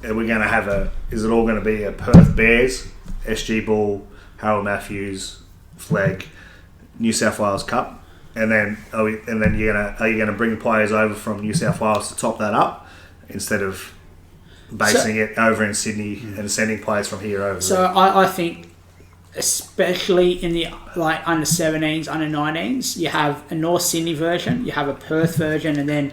are we going to have is it all going to be a Perth Bears, SG Ball, Harold Matthews, flag, New South Wales Cup? And then are you gonna bring players over from New South Wales to top that up instead of basing it over in Sydney and sending players from here over? So I think, especially in the under 17s, under 19s, you have a North Sydney version, you have a Perth version, and then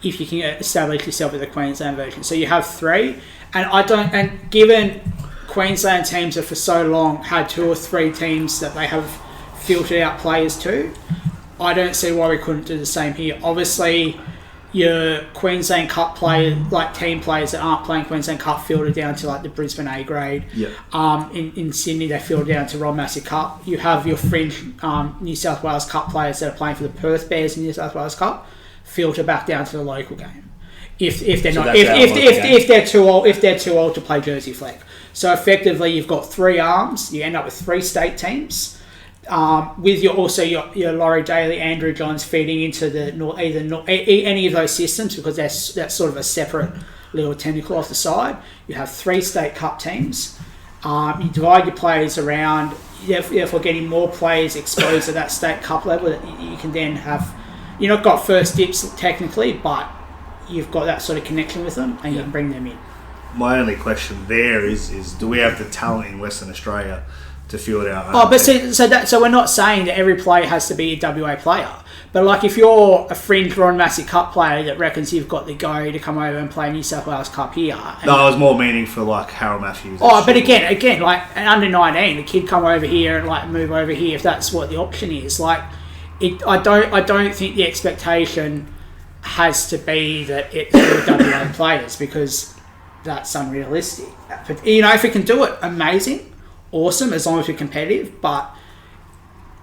if you can establish yourself with a Queensland version. So you have three, and given Queensland teams have for so long had 2 or 3 teams that they have filtered out players to, I don't see why we couldn't do the same here. Obviously, your Queensland Cup players, like team players that aren't playing Queensland Cup, filter down to like the Brisbane A grade. Yeah. In Sydney, they filter down to Ron Massey Cup. You have your fringe New South Wales Cup players that are playing for the Perth Bears in New South Wales Cup, filter back down to the local game. If they're too old to play Jersey flag. So effectively, you've got 3 arms. You end up with 3 state teams. With your Laurie Daly, Andrew Johns feeding into any of those systems, because that's sort of a separate little tentacle off the side. You have 3 state cup teams. You divide your players around. Therefore, getting more players exposed at that state cup level, that you can then have. You're not got first dips technically, but you've got that sort of connection with them, and you can bring them in. My only question there is do we have the talent in Western Australia to field our own team? So we're not saying that every player has to be a WA player, but like if you're a fringe Ron Massey Cup player that reckons you've got the go to come over and play New South Wales Cup here. No, I was more meaning for like Harold Matthews. But again, like an under 19, a kid come over here and like move over here if that's what the option is. Like, I don't think the expectation has to be that it's all WA players, because that's unrealistic. But, if we can do it, amazing. Awesome, as long as we're competitive. But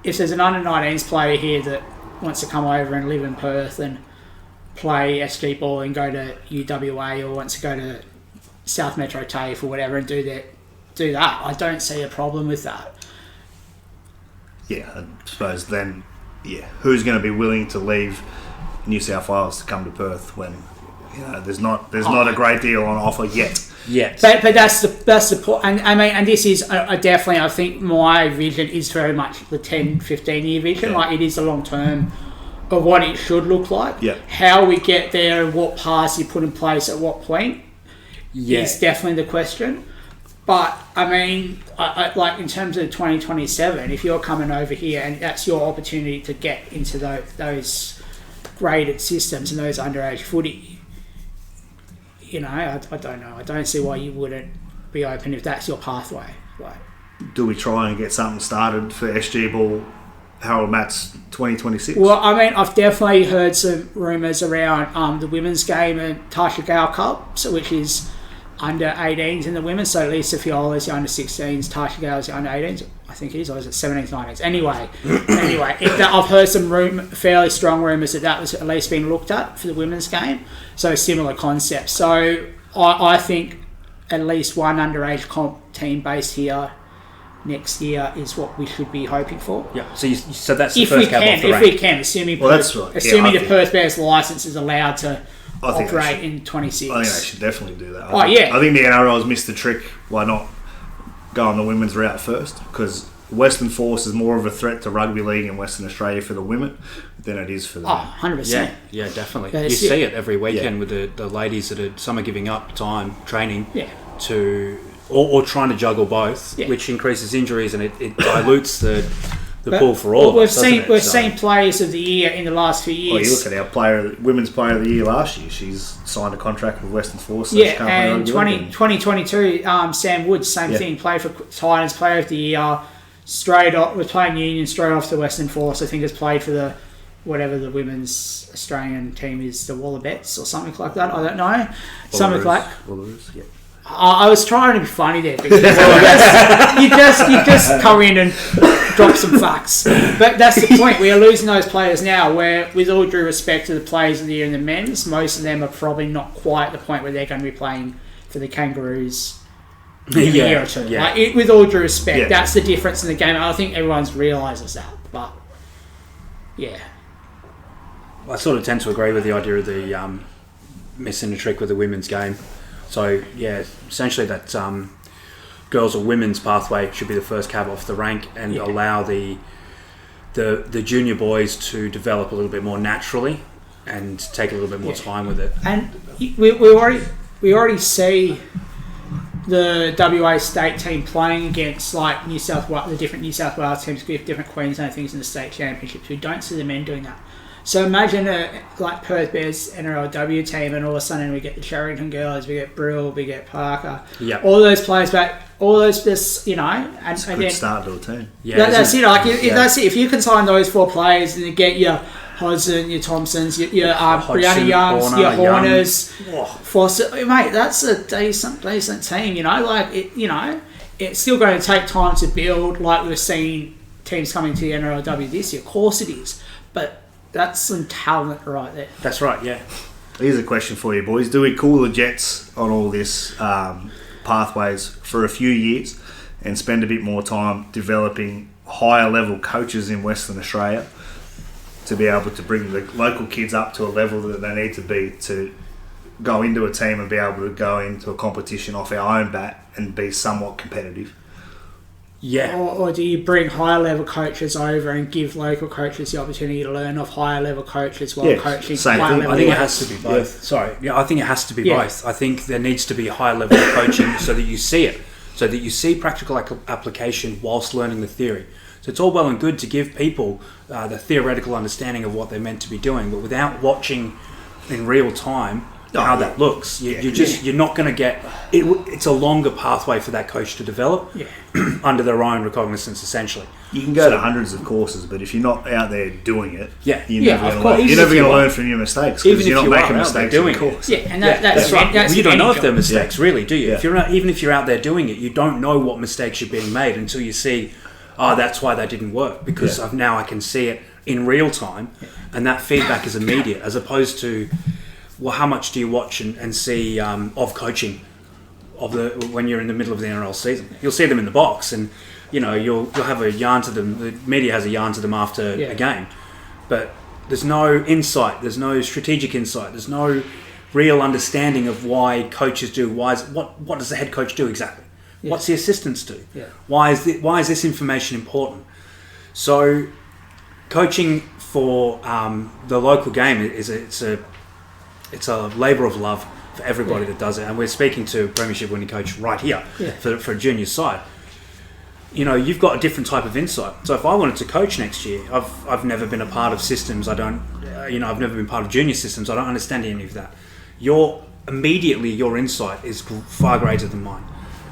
if there's an under 19s player here that wants to come over and live in Perth and play SG Ball and go to UWA, or wants to go to South Metro TAFE or whatever and do that, I don't see a problem with that. Yeah, I suppose then, who's going to be willing to leave New South Wales to come to Perth when there's not a great deal on offer yet? Yes. But that's the point. And I mean, and this is definitely, I think my vision is very much the 10-15 year vision. Yeah. Like, it is a long term of what it should look like. Yeah. How we get there and what paths you put in place at what point is definitely the question. But, I mean, I like in terms of 2027, if you're coming over here and that's your opportunity to get into those graded systems and those underage footy, you know, I don't know. I don't see why you wouldn't be open if that's your pathway. Like, do we try and get something started for SG Ball, Harold Matt's 2026? Well, I mean, I've definitely heard some rumours around the women's game and Tasha Gale Cup, which is under 18s in the women. So Lisa Fiola's the under 16s, Tasha Gale's the under 18s. I think it is, or is it 17s, 19s? Anyway, I've heard some fairly strong rumours that was at least being looked at for the women's game. So similar concept. So I think at least one underage comp team based here next year is what we should be hoping for. Yeah. So that's the first cab off the rank. If we can, assuming the Perth Bears license is allowed to operate in 26. I think they should definitely do that. I think the NRL has missed the trick. Why not go on the women's route first? Because Western Force is more of a threat to rugby league in Western Australia for the women than it is for the men. 100%. Yeah, definitely. You see it every weekend with the ladies that some are giving up time training to or trying to juggle both, which increases injuries and it dilutes the pool for all. We've seen players of the year in the last few years. Well, you look at our women's player of the year last year. She's signed a contract with Western Force. So and 2022, Sam Woods, same thing, played for Titans, player of the year. Straight off, was playing Union straight off to Western Force. I think has played for the women's Australian team is, the Wallabettes or something like that. I don't know. Something like. Wallaroos, yeah. I was trying to be funny there because you just come in and drop some facts. But that's the point. We are losing those players now where, with all due respect to the players of the year in the men's, most of them are probably not quite at the point where they're going to be playing for the Kangaroos in a year or two. Yeah. Like, with all due respect, that's the difference in the game. I think everyone realises that. But, yeah. I sort of tend to agree with the idea of the missing a trick with the women's game. So, yeah, essentially that girls or women's pathway should be the first cab off the rank and allow the junior boys to develop a little bit more naturally and take a little bit more time with it. And we already see the WA state team playing against like the different New South Wales teams with different Queensland things in the state championships. We don't see the men doing that. So imagine like Perth Bears NRLW team, and all of a sudden we get the Charrington girls, we get Brill, we get Parker, all those players back, all those just and then start to a team. Yeah, that's it. Like that's it. If you can sign those 4 players and you get your Hodgson, your Thompsons, your Brianna Youngs, your Horners, Foster, mate, that's a decent team. It's still going to take time to build. Like we've seen teams coming to the NRLW this year. Of course it is, but that's some talent right there. That's right, yeah. Here's a question for you, boys. Do we call the Jets on all this pathways for a few years and spend a bit more time developing higher level coaches in Western Australia to be able to bring the local kids up to a level that they need to be to go into a team and be able to go into a competition off our own bat and be somewhat competitive? Yeah. Or do you bring higher level coaches over and give local coaches the opportunity to learn off higher level coaches while coaching higher level? I think it has to be both. I think it has to be both. I think there needs to be higher level coaching so that you see it, so that you see practical application whilst learning the theory. So it's all well and good to give people the theoretical understanding of what they're meant to be doing, but without watching in real time how that looks, you're not going to get it. It's a longer pathway for that coach to develop under their own recognizance, essentially. You can go to hundreds of courses, but if you're not out there doing it, you're never going to learn from your mistakes because you're not making mistakes doing it. Yeah, and that's right. Well, you don't know if they're mistakes, really, do you? Yeah. Even if you're out there doing it, you don't know what mistakes are being made until you see, that's why that didn't work, because now I can see it in real time, and that feedback is immediate, as opposed to, well, how much do you watch and see of coaching when you're in the middle of the NRL season? You'll see them in the box, and you'll have a yarn to them. The media has a yarn to them after a game, but there's no insight. There's no strategic insight. There's no real understanding of why coaches do. What does the head coach do exactly? Yeah. What's the assistants do? Yeah. Why is this information important? So, coaching for the local game it's a labour of love for everybody that does it, and we're speaking to a premiership winning coach right here for a junior side. You know, you've got a different type of insight. So if I wanted to coach next year, I've never been a part of systems. I don't, I've never been part of junior systems. I don't understand any of that. Your insight is far greater than mine,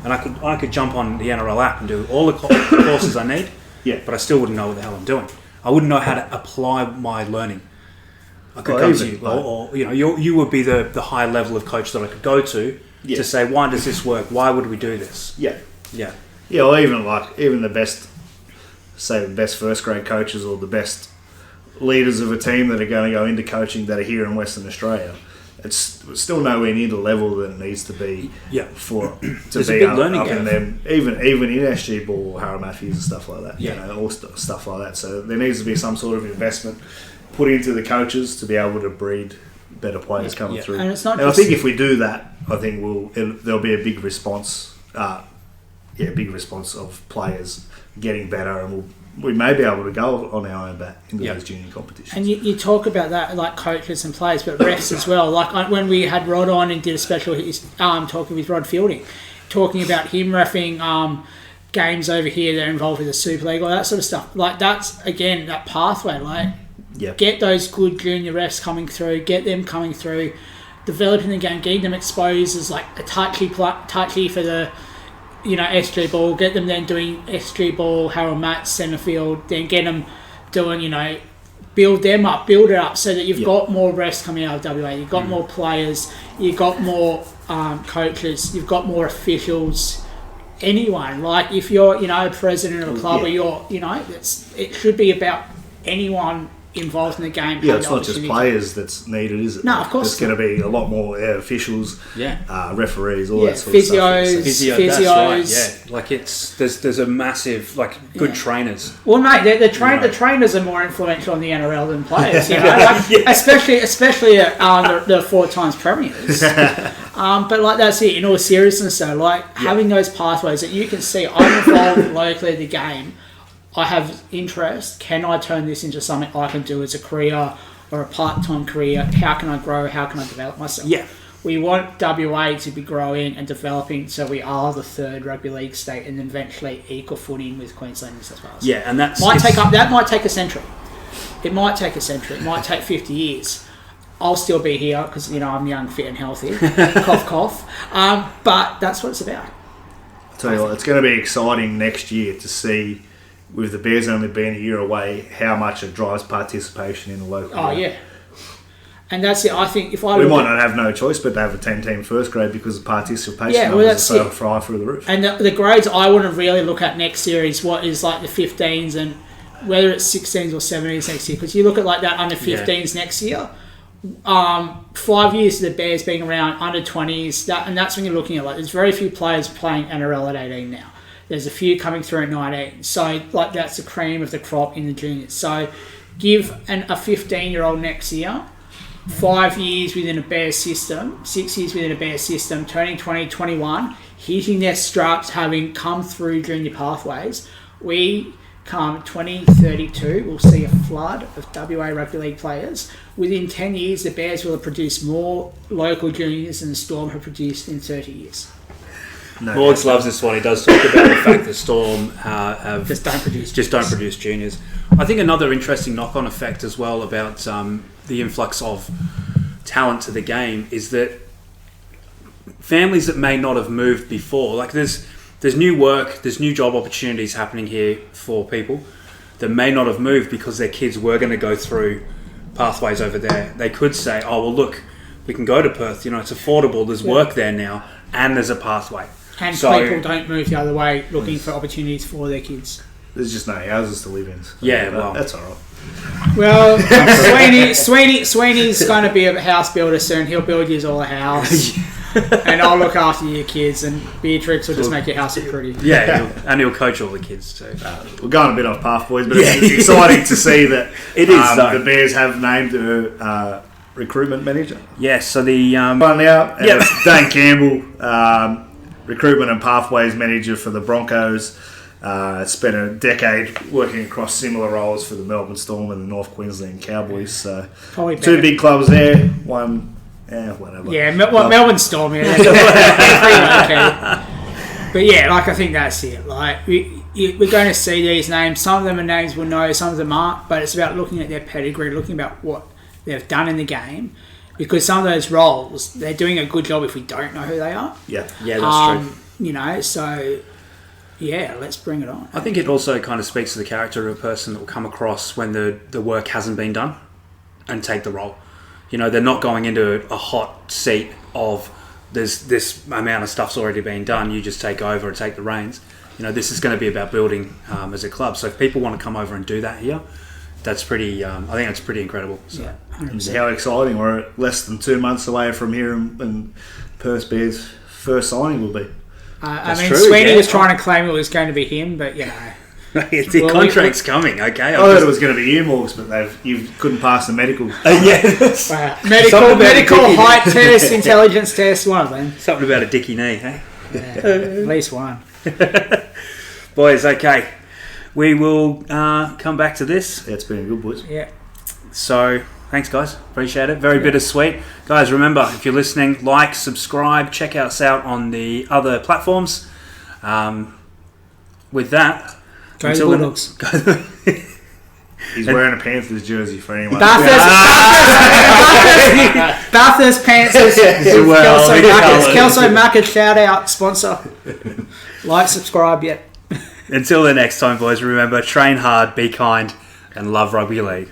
and I could jump on the NRL app and do all the courses I need. Yeah. But I still wouldn't know what the hell I'm doing. I wouldn't know how to apply my learning. I could come to you, or you would be the high level of coach that I could go to say, why does this work? Why would we do this? Yeah. Yeah. Yeah, or even the best first grade coaches or the best leaders of a team that are going to go into coaching that are here in Western Australia, it's still nowhere near the level that it needs to be to There's be a big up learning in gap. them, even in SG Ball or Harrow Matthews and stuff like that, or stuff like that. So there needs to be some sort of investment put into the coaches to be able to breed better players coming through. And it's not. And I think if we do that, I think there'll be a big response. Big response of players getting better, and we may be able to go on our own back into those junior competitions. And you talk about that, like coaches and players, but refs as well. Like when we had Rod on and did a special, talking with Rod Fielding, talking about him reffing games over here that are involved with the Super League, all that sort of stuff. Like that's, again, that pathway, like get those good junior refs coming through, get them coming through, developing the game, getting them exposed as like a touchy for the SG Ball, get them then doing SG Ball, Harold Matt, centre field, then get them doing, build it up so that you've got more refs coming out of WA, you've got more players, you've got more coaches, you've got more officials, anyone. Like if you're, president of a club or you're, it should be about anyone involved in the game. Yeah, it's not just players that's needed, is it? No, of course. There's going to be a lot more officials, referees, all that sort physios, of stuff. Physios. That's right, like there's a massive, good trainers. Well, mate, the trainers are more influential on the NRL than players, especially the 4 times premiers. But that's it. In all seriousness, though, having those pathways that you can see, I'm involved locally in the game. I have interest. Can I turn this into something I can do as a career or a part-time career? How can I grow? How can I develop myself? Yeah. We want WA to be growing and developing so we are the 3rd rugby league state and eventually equal footing with Queensland and New South Wales. Yeah, and that might take a century. It might take a century. It might take 50 years. I'll still be here because, I'm young, fit and healthy. Cough, cough. But that's what it's about. I'll tell you what, it's going to be exciting next year to see, with the Bears only being a year away, how much it drives participation in the local game. Oh, yeah. And that's it. I think we might not have no choice but to have a 10-team first grade because the participation numbers are so far through the roof. And the grades I want to really look at next year is what is like the 15s and whether it's 16s or 17s next year. Because you look at that under 15s next year, 5 years of the Bears being around under 20s, and that's when you're looking at there's very few players playing NRL at 18 now. There's a few coming through at 19. So, that's the cream of the crop in the juniors. So, give a 15-year-old next year 5 years within a Bears system, 6 years within a Bears system, turning 20, 21, hitting their straps, having come through junior pathways. We come 2032, we'll see a flood of WA Rugby League players. Within 10 years, the Bears will have produced more local juniors than the Storm have produced in 30 years. No, Morgs loves this one. He does talk about the fact that Storm just don't produce juniors. I think another interesting knock-on effect as well about the influx of talent to the game is that families that may not have moved before, there's new work, there's new job opportunities happening here for people that may not have moved because their kids were going to go through pathways over there. They could say, oh, well, look, we can go to Perth, it's affordable, there's work there now, and there's a pathway. And people don't move the other way looking for opportunities for their kids. There's just no houses to live in. So that's all right. Well, Sweeney's going to be a house builder soon. He'll build you all a house. And I'll look after your kids, and Beatrix will just make your house look pretty. Yeah, he'll coach all the kids too. We're going a bit off path, boys, but it's exciting to see that the Bears have named a recruitment manager. Yes, so the one out. It's Dan Campbell, recruitment and pathways manager for the Broncos. Spent a decade working across similar roles for the Melbourne Storm and the North Queensland Cowboys. So Probably two big clubs there. One, whatever. Yeah, Melbourne Storm. Yeah, that's okay. But yeah, like I think that's it. Like we're going to see these names. Some of them are names we'll know, some of them aren't. But it's about looking at their pedigree, looking about what they've done in the game. Because some of those roles, they're doing a good job if we don't know who they are. Yeah, that's true. You know, so yeah, let's bring it on. I think it also kind of speaks to the character of a person that will come across when the work hasn't been done and take the role. You know, they're not going into a hot seat of there's this amount of stuff's already been done, you just take over and take the reins. You know, this is going to be about building as a club. So if people want to come over and do that here, that's pretty, I think it's pretty incredible. So. Yeah, 100%. How exciting. We're less than 2 months away from here and Perth Bears' first signing will be. I mean, true, Sweeney was trying to claim it was going to be him, but you know. The contract's coming, okay? I thought it was going to be earmarks, but you couldn't pass the medical. Medical height test, intelligence test, one of them. Something about a dicky knee, hey? Yeah, at least one. Boys, okay. We will come back to this. Yeah, it's been good, boys. Yeah. So, thanks, guys. Appreciate it. Very bittersweet. Guys, remember, if you're listening, like, subscribe, check us out on the other platforms. With that... Go the Bulldogs. He's wearing a Panthers jersey for anyone. Bathurst Panthers. Kelso Macca shout out sponsor. Like, subscribe, yeah. Until the next time, boys, remember, train hard, be kind, and love rugby league.